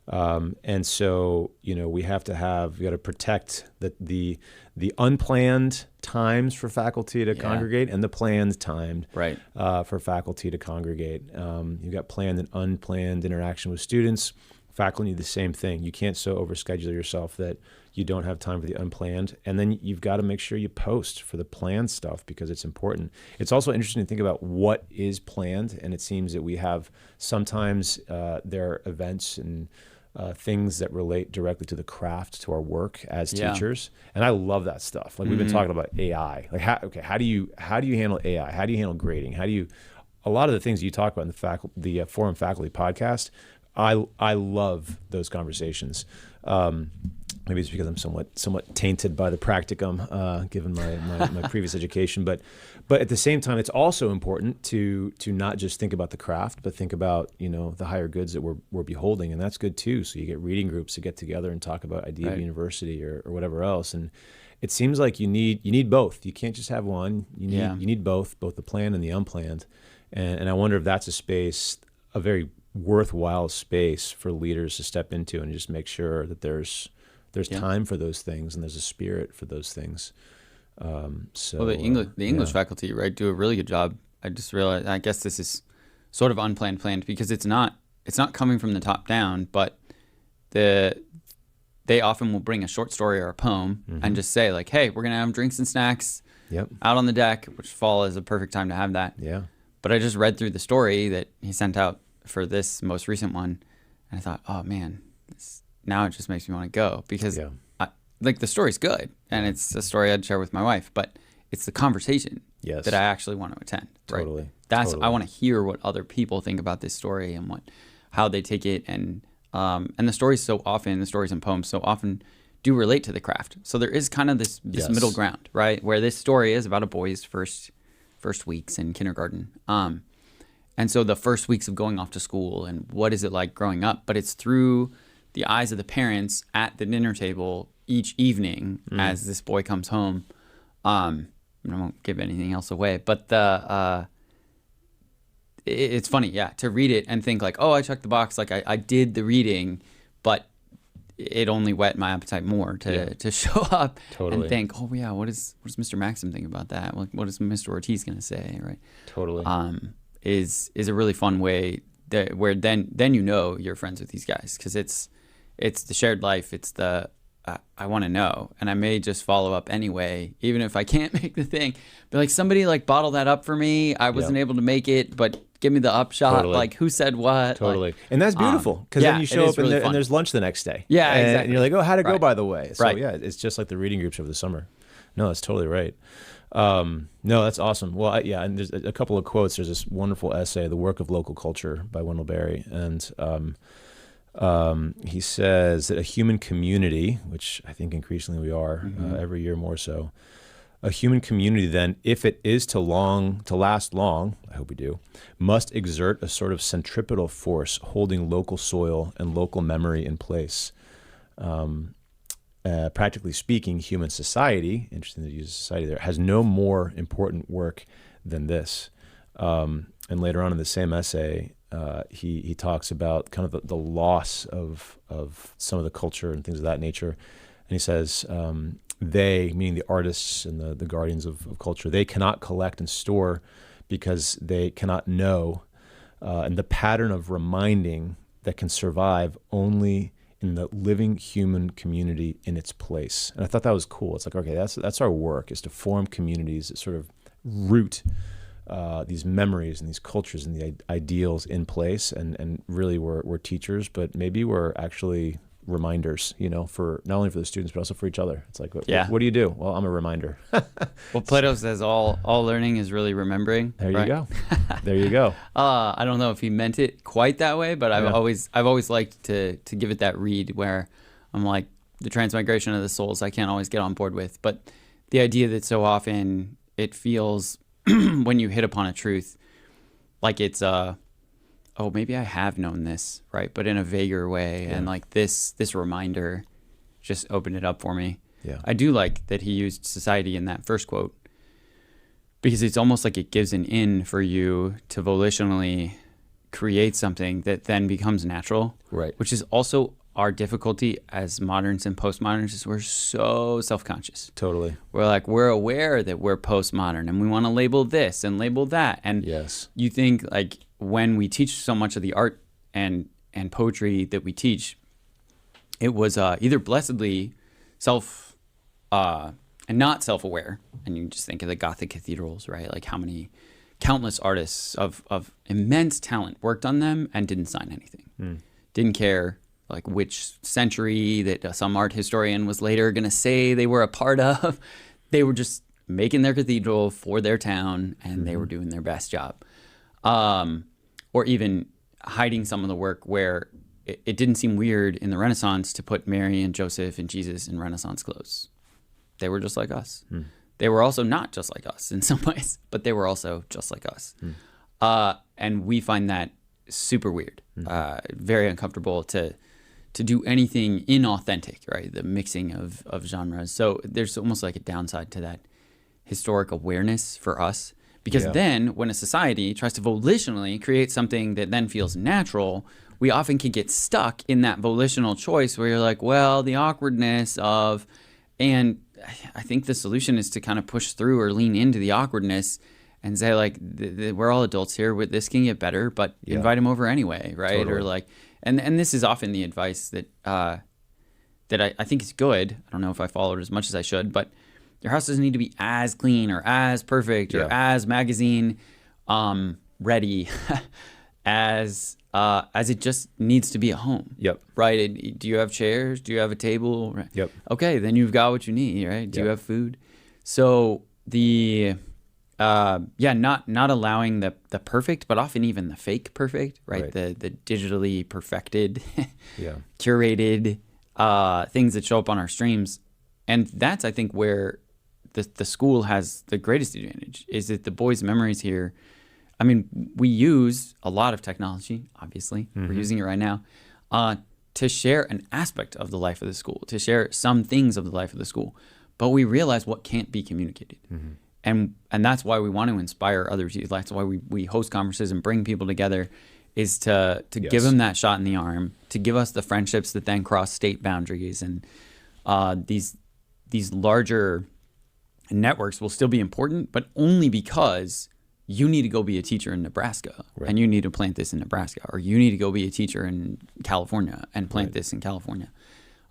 And so, we got to protect the unplanned times for faculty to congregate and the planned time for faculty to congregate. You've got planned and unplanned interaction with students. Faculty need the same thing. You can't so overschedule yourself that you don't have time for the unplanned. And then you've got to make sure you post for the planned stuff because it's important. It's also interesting to think about what is planned. And it seems that we have sometimes there are events and things that relate directly to the craft, to our work as teachers. And I love that stuff. Like we've been talking about AI. Like how do you handle AI? How do you handle grading? A lot of the things you talk about in the Forum Faculty podcast, I love those conversations. Maybe it's because I'm somewhat tainted by the practicum, given my previous education. But at the same time, it's also important to not just think about the craft, but think about the higher goods that we're beholding, and that's good too. So you get reading groups to get together and talk about Idea of University or whatever else. And it seems like you need both. You can't just have one. You need both the planned and the unplanned. And I wonder if that's a space, a very worthwhile space for leaders to step into and just make sure that there's time for those things and there's a spirit for those things. The English faculty, right, do a really good job. I just realized, I guess this is sort of planned because it's not coming from the top down, but they often will bring a short story or a poem and just say like, hey, we're going to have drinks and snacks out on the deck, which fall is a perfect time to have that. Yeah. But I just read through the story that he sent out for this most recent one, and I thought, oh man, now it just makes me want to go because the story's good and it's a story I'd share with my wife, but it's the conversation that I actually want to attend. Right? I want to hear what other people think about this story and how they take it, and the stories and poems so often do relate to the craft. So there is kind of this middle ground, right, where this story is about a boy's first weeks in kindergarten. And so the first weeks of going off to school and what is it like growing up, but it's through the eyes of the parents at the dinner table each evening as this boy comes home. I won't give anything else away, but it's funny, to read it and think like, oh, I checked the box, like I did the reading, but it only whet my appetite more to show up and think, oh yeah, what does Mr. Maxim think about that? Like, what is Mr. Ortiz gonna say, right? Totally. Is a really fun way where then you're friends with these guys, because it's the shared life, it's the I want to know, and I may just follow up anyway, even if I can't make the thing. But like, somebody like bottle that up for me. I wasn't able to make it, but give me the upshot. Totally. Like, who said what? Totally. Like, and that's beautiful, because then you show up really and there's lunch the next day. Yeah, and, exactly. And you're like, oh, how'd it go, by the way? So Right. yeah, it's just like the reading groups over the summer. No, that's totally right. No, that's awesome. Well, and there's a couple of quotes. There's this wonderful essay, "The Work of Local Culture" by Wendell Berry, and he says that a human community, which I think increasingly we are every year more so, a human community then, if it is to last long, I hope we do, must exert a sort of centripetal force holding local soil and local memory in place. Practically speaking, human society, interesting to use society there, has no more important work than this. And later on in the same essay, he talks about kind of the loss of some of the culture and things of that nature. And he says, they, meaning the artists and the guardians of culture, they cannot collect and store because they cannot know. And the pattern of reminding that can survive only in the living human community in its place. And I thought that was cool. It's like, okay, that's our work, is to form communities that sort of root these memories and these cultures and the ideals in place. And really we're teachers, but maybe we're actually reminders, for not only for the students, but also for each other. It's like, what do you do? Well, I'm a reminder. Well, Plato says all learning is really remembering. There right? you go. There you go. I don't know if he meant it quite that way, but I've always liked to give it that read where I'm like, the transmigration of the souls I can't always get on board with, but the idea that so often it feels when you hit upon a truth like it's oh, maybe I have known this, right? But in a vaguer way. Yeah. And like this reminder just opened it up for me. Yeah. I do like that he used society in that first quote, because it's almost like it gives an in for you to volitionally create something that then becomes natural. Right. Which is also our difficulty as moderns and postmoderns, is we're so self-conscious. Totally. We're aware that we're postmodern and we want to label this and label that. And yes, you think like, when we teach so much of the art and poetry that we teach, it was either blessedly self and not self-aware. And you just think of the Gothic cathedrals, right? Like how many countless artists of immense talent worked on them and didn't sign anything. Didn't care like which century that some art historian was later going to say they were a part of. They were just making their cathedral for their town, and they were doing their best job. Or even hiding some of the work where it didn't seem weird in the Renaissance to put Mary and Joseph and Jesus in Renaissance clothes. They were just like us. They were also not just like us in some ways, but they were also just like us. And we find that super weird, very uncomfortable to do anything inauthentic, right? The mixing of genres. So there's almost like a downside to that historic awareness for us. Because then when a society tries to volitionally create something that then feels natural, we often can get stuck in that volitional choice where you're like, well, the awkwardness of, and I think the solution is to kind of push through or lean into the awkwardness and say like, we're all adults here, this can get better, but invite them over anyway, right? Totally. Or like, and this is often the advice that I think is good. I don't know if I followed as much as I should, but your house doesn't need to be as clean or as perfect or as magazine ready as it just needs to be a home. Yep. Right? Do you have chairs? Do you have a table? Right. Yep. Okay, then you've got what you need, right? Do you have food? So the not allowing the perfect, but often even the fake perfect, right? The digitally perfected, curated things that show up on our streams. And that's, I think, where the school has the greatest advantage, is that the boys' memories here, I mean, we use a lot of technology, obviously. We're using it right now, to share an aspect of the life of the school, to share some things of the life of the school. But we realize what can't be communicated. And that's why we want to inspire others. That's why we host conferences and bring people together, is to give them that shot in the arm, to give us the friendships that then cross state boundaries. And these larger networks will still be important, but only because you need to go be a teacher in Nebraska, and you need to plant this in Nebraska, or you need to go be a teacher in California and plant this in California.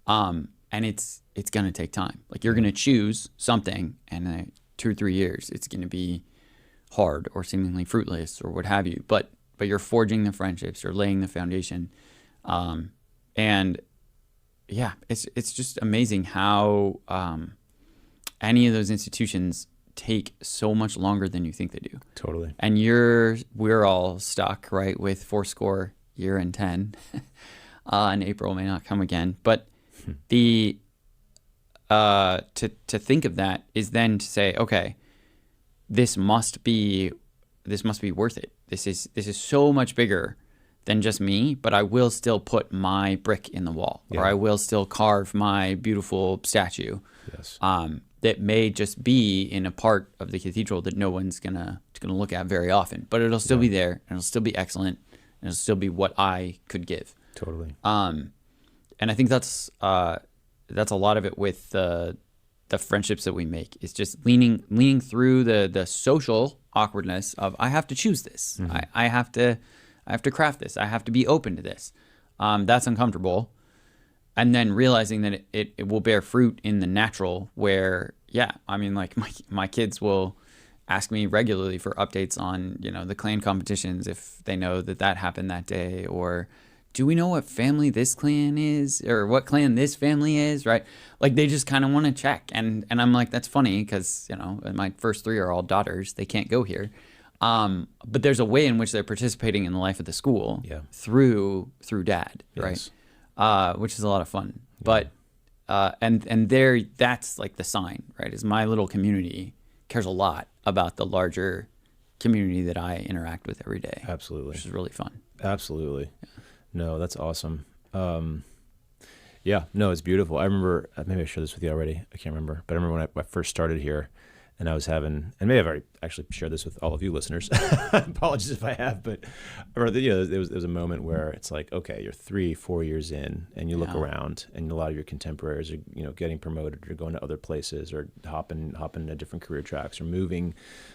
And it's going to take time. Like, you're going to choose something, and in 2 or 3 years, it's going to be hard or seemingly fruitless or what have you. But you're forging the friendships, you're laying the foundation. And yeah, it's just amazing how any of those institutions take so much longer than you think they do. Totally. And we're all stuck, right, with 40 year and 10. And April may not come again. But to think of that is then to say, okay, this must be worth it. This is so much bigger than just me, but I will still put my brick in the wall, or I will still carve my beautiful statue. Yes. That may just be in a part of the cathedral that no one's gonna look at very often, but it'll still be there, and it'll still be excellent, and it'll still be what I could give. Totally. And I think that's a lot of it with the friendships that we make. It's just leaning through the social awkwardness of, I have to choose this. I have to craft this. I have to be open to this. That's uncomfortable. And then realizing that it will bear fruit in the natural, where, I mean, like, my kids will ask me regularly for updates on, the clan competitions, if they know that happened that day, or do we know what family this clan is, or what clan this family is, right? Like, they just kind of want to check. And I'm like, that's funny, because, my first 3 are all daughters. They can't go here. But there's a way in which they're participating in the life of the school through dad, right? Which is a lot of fun. But and there, that's like the sign, right? Is my little community cares a lot about the larger community that I interact with every day. Absolutely. Which is really fun. Absolutely. Yeah. No, that's awesome. It's beautiful. I remember, maybe I shared this with you already. I can't remember. But I remember when I first started here, and I was having, and maybe I've already actually shared this with all of you listeners. Apologies if I have, but I remember there was a moment where it's like, okay, you're 3-4 years in, and you look around, and a lot of your contemporaries are, getting promoted, or going to other places, or hopping to different career tracks, or moving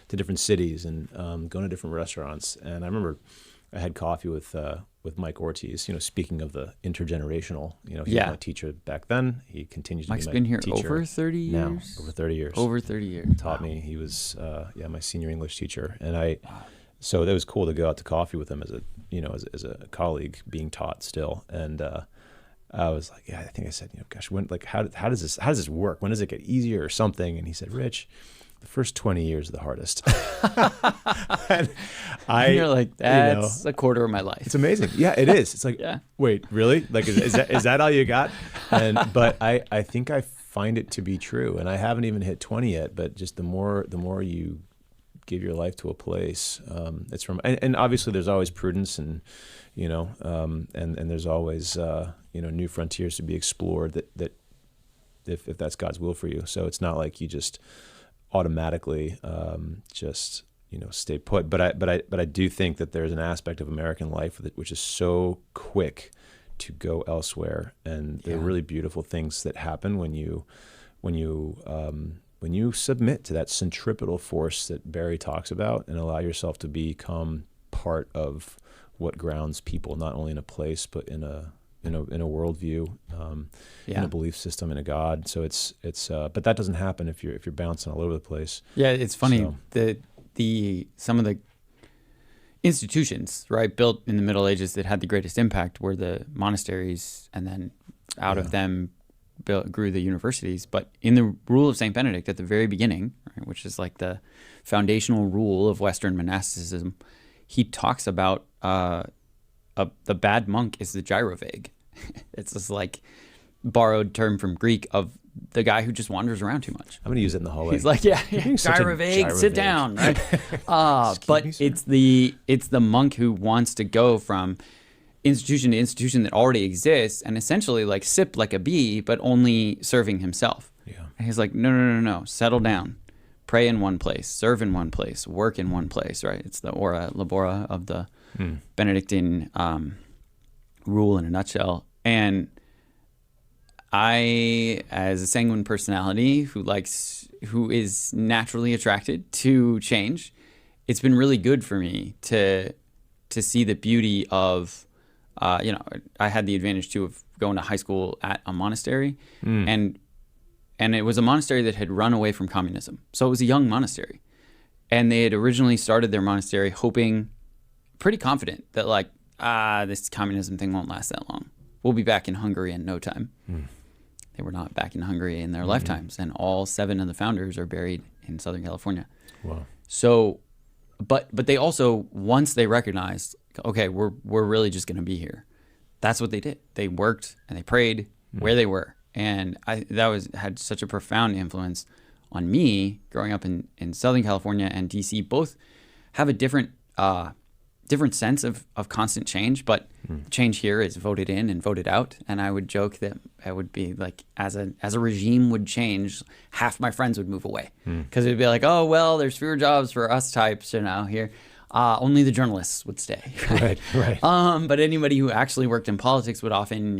to different cities, and going to different restaurants. And I remember I had coffee with Mike Ortiz, speaking of the intergenerational, he was my teacher back then. He continues to Mike's be my been here teacher over 30 years? now, over 30 years. Over 30 years. Taught me. He was, my senior English teacher. And so it was cool to go out to coffee with him as a colleague being taught still. And I was like, I think I said, gosh, how does this work? When does it get easier or something? And he said, Rich, the first 20 years are the hardest. And you're like, that's a quarter of my life. It's amazing. Yeah, it is. It's like, wait, really? Like, is that all you got? But I think I find it to be true. And I haven't even hit 20 yet, but just the more you give your life to a place, it's from, and obviously there's always prudence, and, and there's always, new frontiers to be explored that if that's God's will for you. So it's not like you just automatically stay put, but I do think that there's an aspect of American life which is so quick to go elsewhere, and there are really beautiful things that happen when you submit to that centripetal force that Barry talks about, and allow yourself to become part of what grounds people, not only in a place but in a worldview, in a belief system, in a God. So it's but that doesn't happen if you're bouncing all over the place. Yeah, it's funny that some of the institutions, right, built in the Middle Ages that had the greatest impact were the monasteries, and then out of them grew the universities. But in the Rule of St. Benedict at the very beginning, right, which is like the foundational rule of Western monasticism, he talks about the bad monk is the gyrovag. It's this like borrowed term from Greek of the guy who just wanders around too much. I'm going to use it in the hallway. He's like, gyrivig, sit down, right? But it's the monk who wants to go from institution to institution that already exists and essentially like sip like a bee, but only serving himself. Yeah. And he's like, no, settle down. Pray in one place, serve in one place, work in one place, right? It's the ora labora of the Benedictine rule in a nutshell. And I, as a sanguine personality who is naturally attracted to change, it's been really good for me to see the beauty of, I had the advantage too of going to high school at a monastery, and it was a monastery that had run away from communism. So it was a young monastery, and they had originally started their monastery hoping, pretty confident that like, this communism thing won't last that long. We'll be back in Hungary in no time. They were not back in Hungary in their lifetimes, and all 7 of the founders are buried in Southern California. Wow. So, but they also, once they recognized, okay, we're really just going to be here, that's what they did. They worked and they prayed where they were, and had such a profound influence on me growing up in Southern California and DC. Both have a different sense of constant change, but change here is voted in and voted out. And I would joke that it would be like, as a regime would change, half my friends would move away, because it'd be like, oh, well, there's fewer jobs for us types, here. Only the journalists would stay. Right. But anybody who actually worked in politics would often,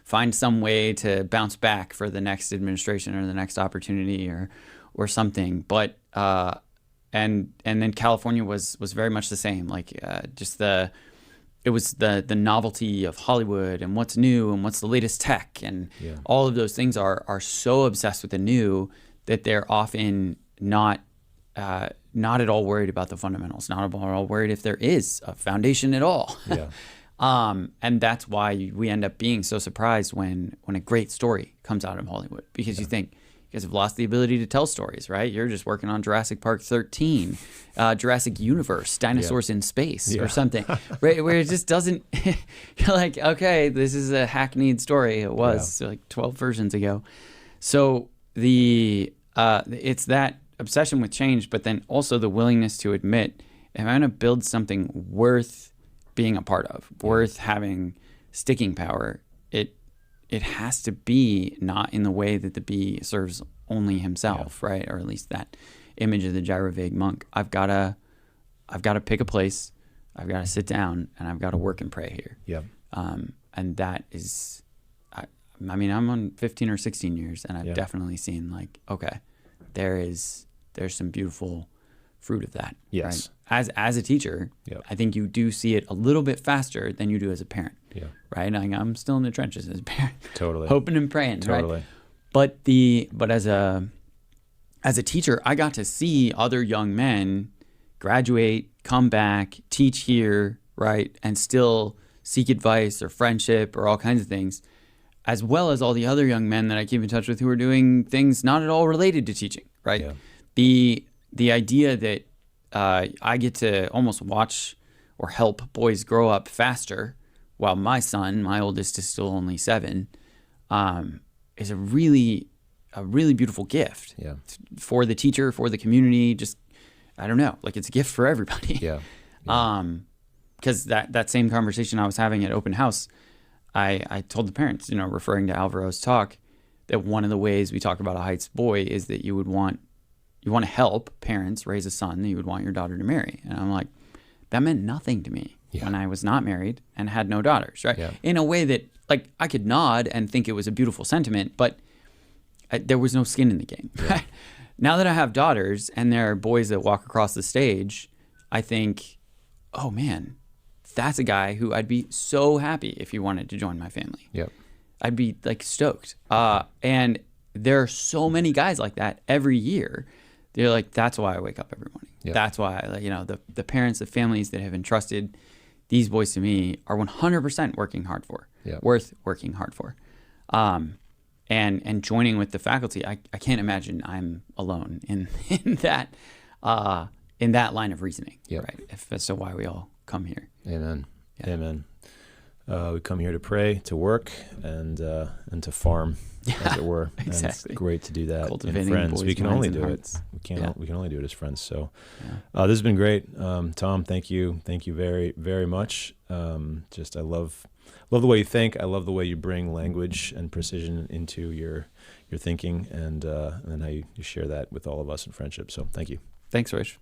find some way to bounce back for the next administration or the next opportunity or something. But and then California was very much the same. Like it was the novelty of Hollywood and what's new and what's the latest tech, and all of those things are so obsessed with the new that they're often not at all worried about the fundamentals, not at all worried if there is a foundation at all. Yeah. And that's why we end up being so surprised when a great story comes out of Hollywood, because you think, you guys have lost the ability to tell stories, right? You're just working on Jurassic Park 13, Jurassic Universe, Dinosaurs in Space or something, right? Where it just doesn't, you're like, okay, this is a hackneyed story. It was like 12 versions ago. So it's that obsession with change, but then also the willingness to admit, if I'm going to build something worth being a part of, worth having sticking power, it has to be not in the way that the bee serves only himself, right? Or at least that image of the gyrivig monk. I've got to pick a place, I've got to sit down, and I've got to work and pray here. Yeah. And that is, I'm on 15 or 16 years, and I've definitely seen like, okay, there's some beautiful fruit of that. Yes. Right? As a teacher, I think you do see it a little bit faster than you do as a parent. Yeah. Right. I'm still in the trenches as a parent. Totally. Hoping and praying. Totally. Right? But as a teacher, I got to see other young men graduate, come back, teach here, right, and still seek advice or friendship or all kinds of things, as well as all the other young men that I keep in touch with who are doing things not at all related to teaching. Right. Yeah. The idea that I get to almost watch or help boys grow up faster, while my son, my oldest, is still only 7, is a really beautiful gift for the teacher, for the community. Just, I don't know, like it's a gift for everybody. Yeah. Because that same conversation I was having at open house, I told the parents, referring to Alvaro's talk, that one of the ways we talk about a Heights boy is that you want to help parents raise a son that you would want your daughter to marry. And I'm like, that meant nothing to me when I was not married and had no daughters, right? Yeah. In a way that, like, I could nod and think it was a beautiful sentiment, but there was no skin in the game. Yeah. Now that I have daughters and there are boys that walk across the stage, I think, oh man, that's a guy who I'd be so happy if he wanted to join my family. Yep. I'd be like stoked. And there are so many guys like that every year. They're like, that's why I wake up every morning. Yep. That's why, the parents, the families that have entrusted these boys to me are 100% working hard for, worth working hard for. And joining with the faculty, I can't imagine I'm alone in that line of reasoning, right? If that's so why we all come here. Amen. Yeah. Amen. We come here to pray, to work, and to farm, as it were. Exactly. And it's great to do that Cultivating in friends. boys' We can minds only and do hearts. it. We can only do it as friends. So Yeah. this has been great. Tom, thank you very, very much. I love the way you think. I love the way you bring language and precision into your thinking, and how you share that with all of us in friendship. So thank you. Thanks, Rich.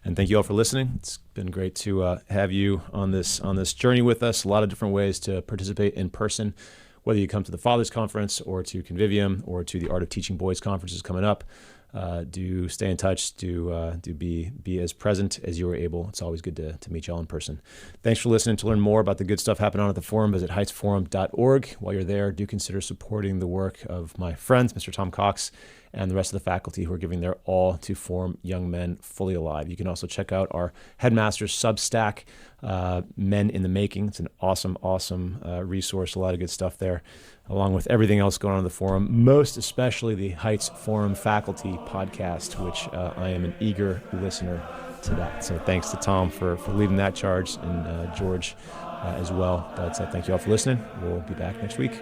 And thank you all for listening. It's been great to have you on this journey with us. A lot of different ways to participate in person, whether you come to the Fathers Conference or to Convivium or to the Art of Teaching Boys conferences coming up. Do stay in touch. Do be as present as you are able. It's always good to meet y'all in person. Thanks for listening. To learn more about the good stuff happening on at the Forum, visit heightsforum.org. While you're there, do consider supporting the work of my friends, Mr. Tom Cox, and the rest of the faculty who are giving their all to form young men fully alive. You can also check out our Headmaster's Substack, Men in the Making. It's an awesome resource. A lot of good stuff there, along with everything else going on in the Forum, most especially the Heights Forum Faculty Podcast, which I am an eager listener to that. So thanks to Tom for leading that charge, and George as well. But thank you all for listening. We'll be back next week.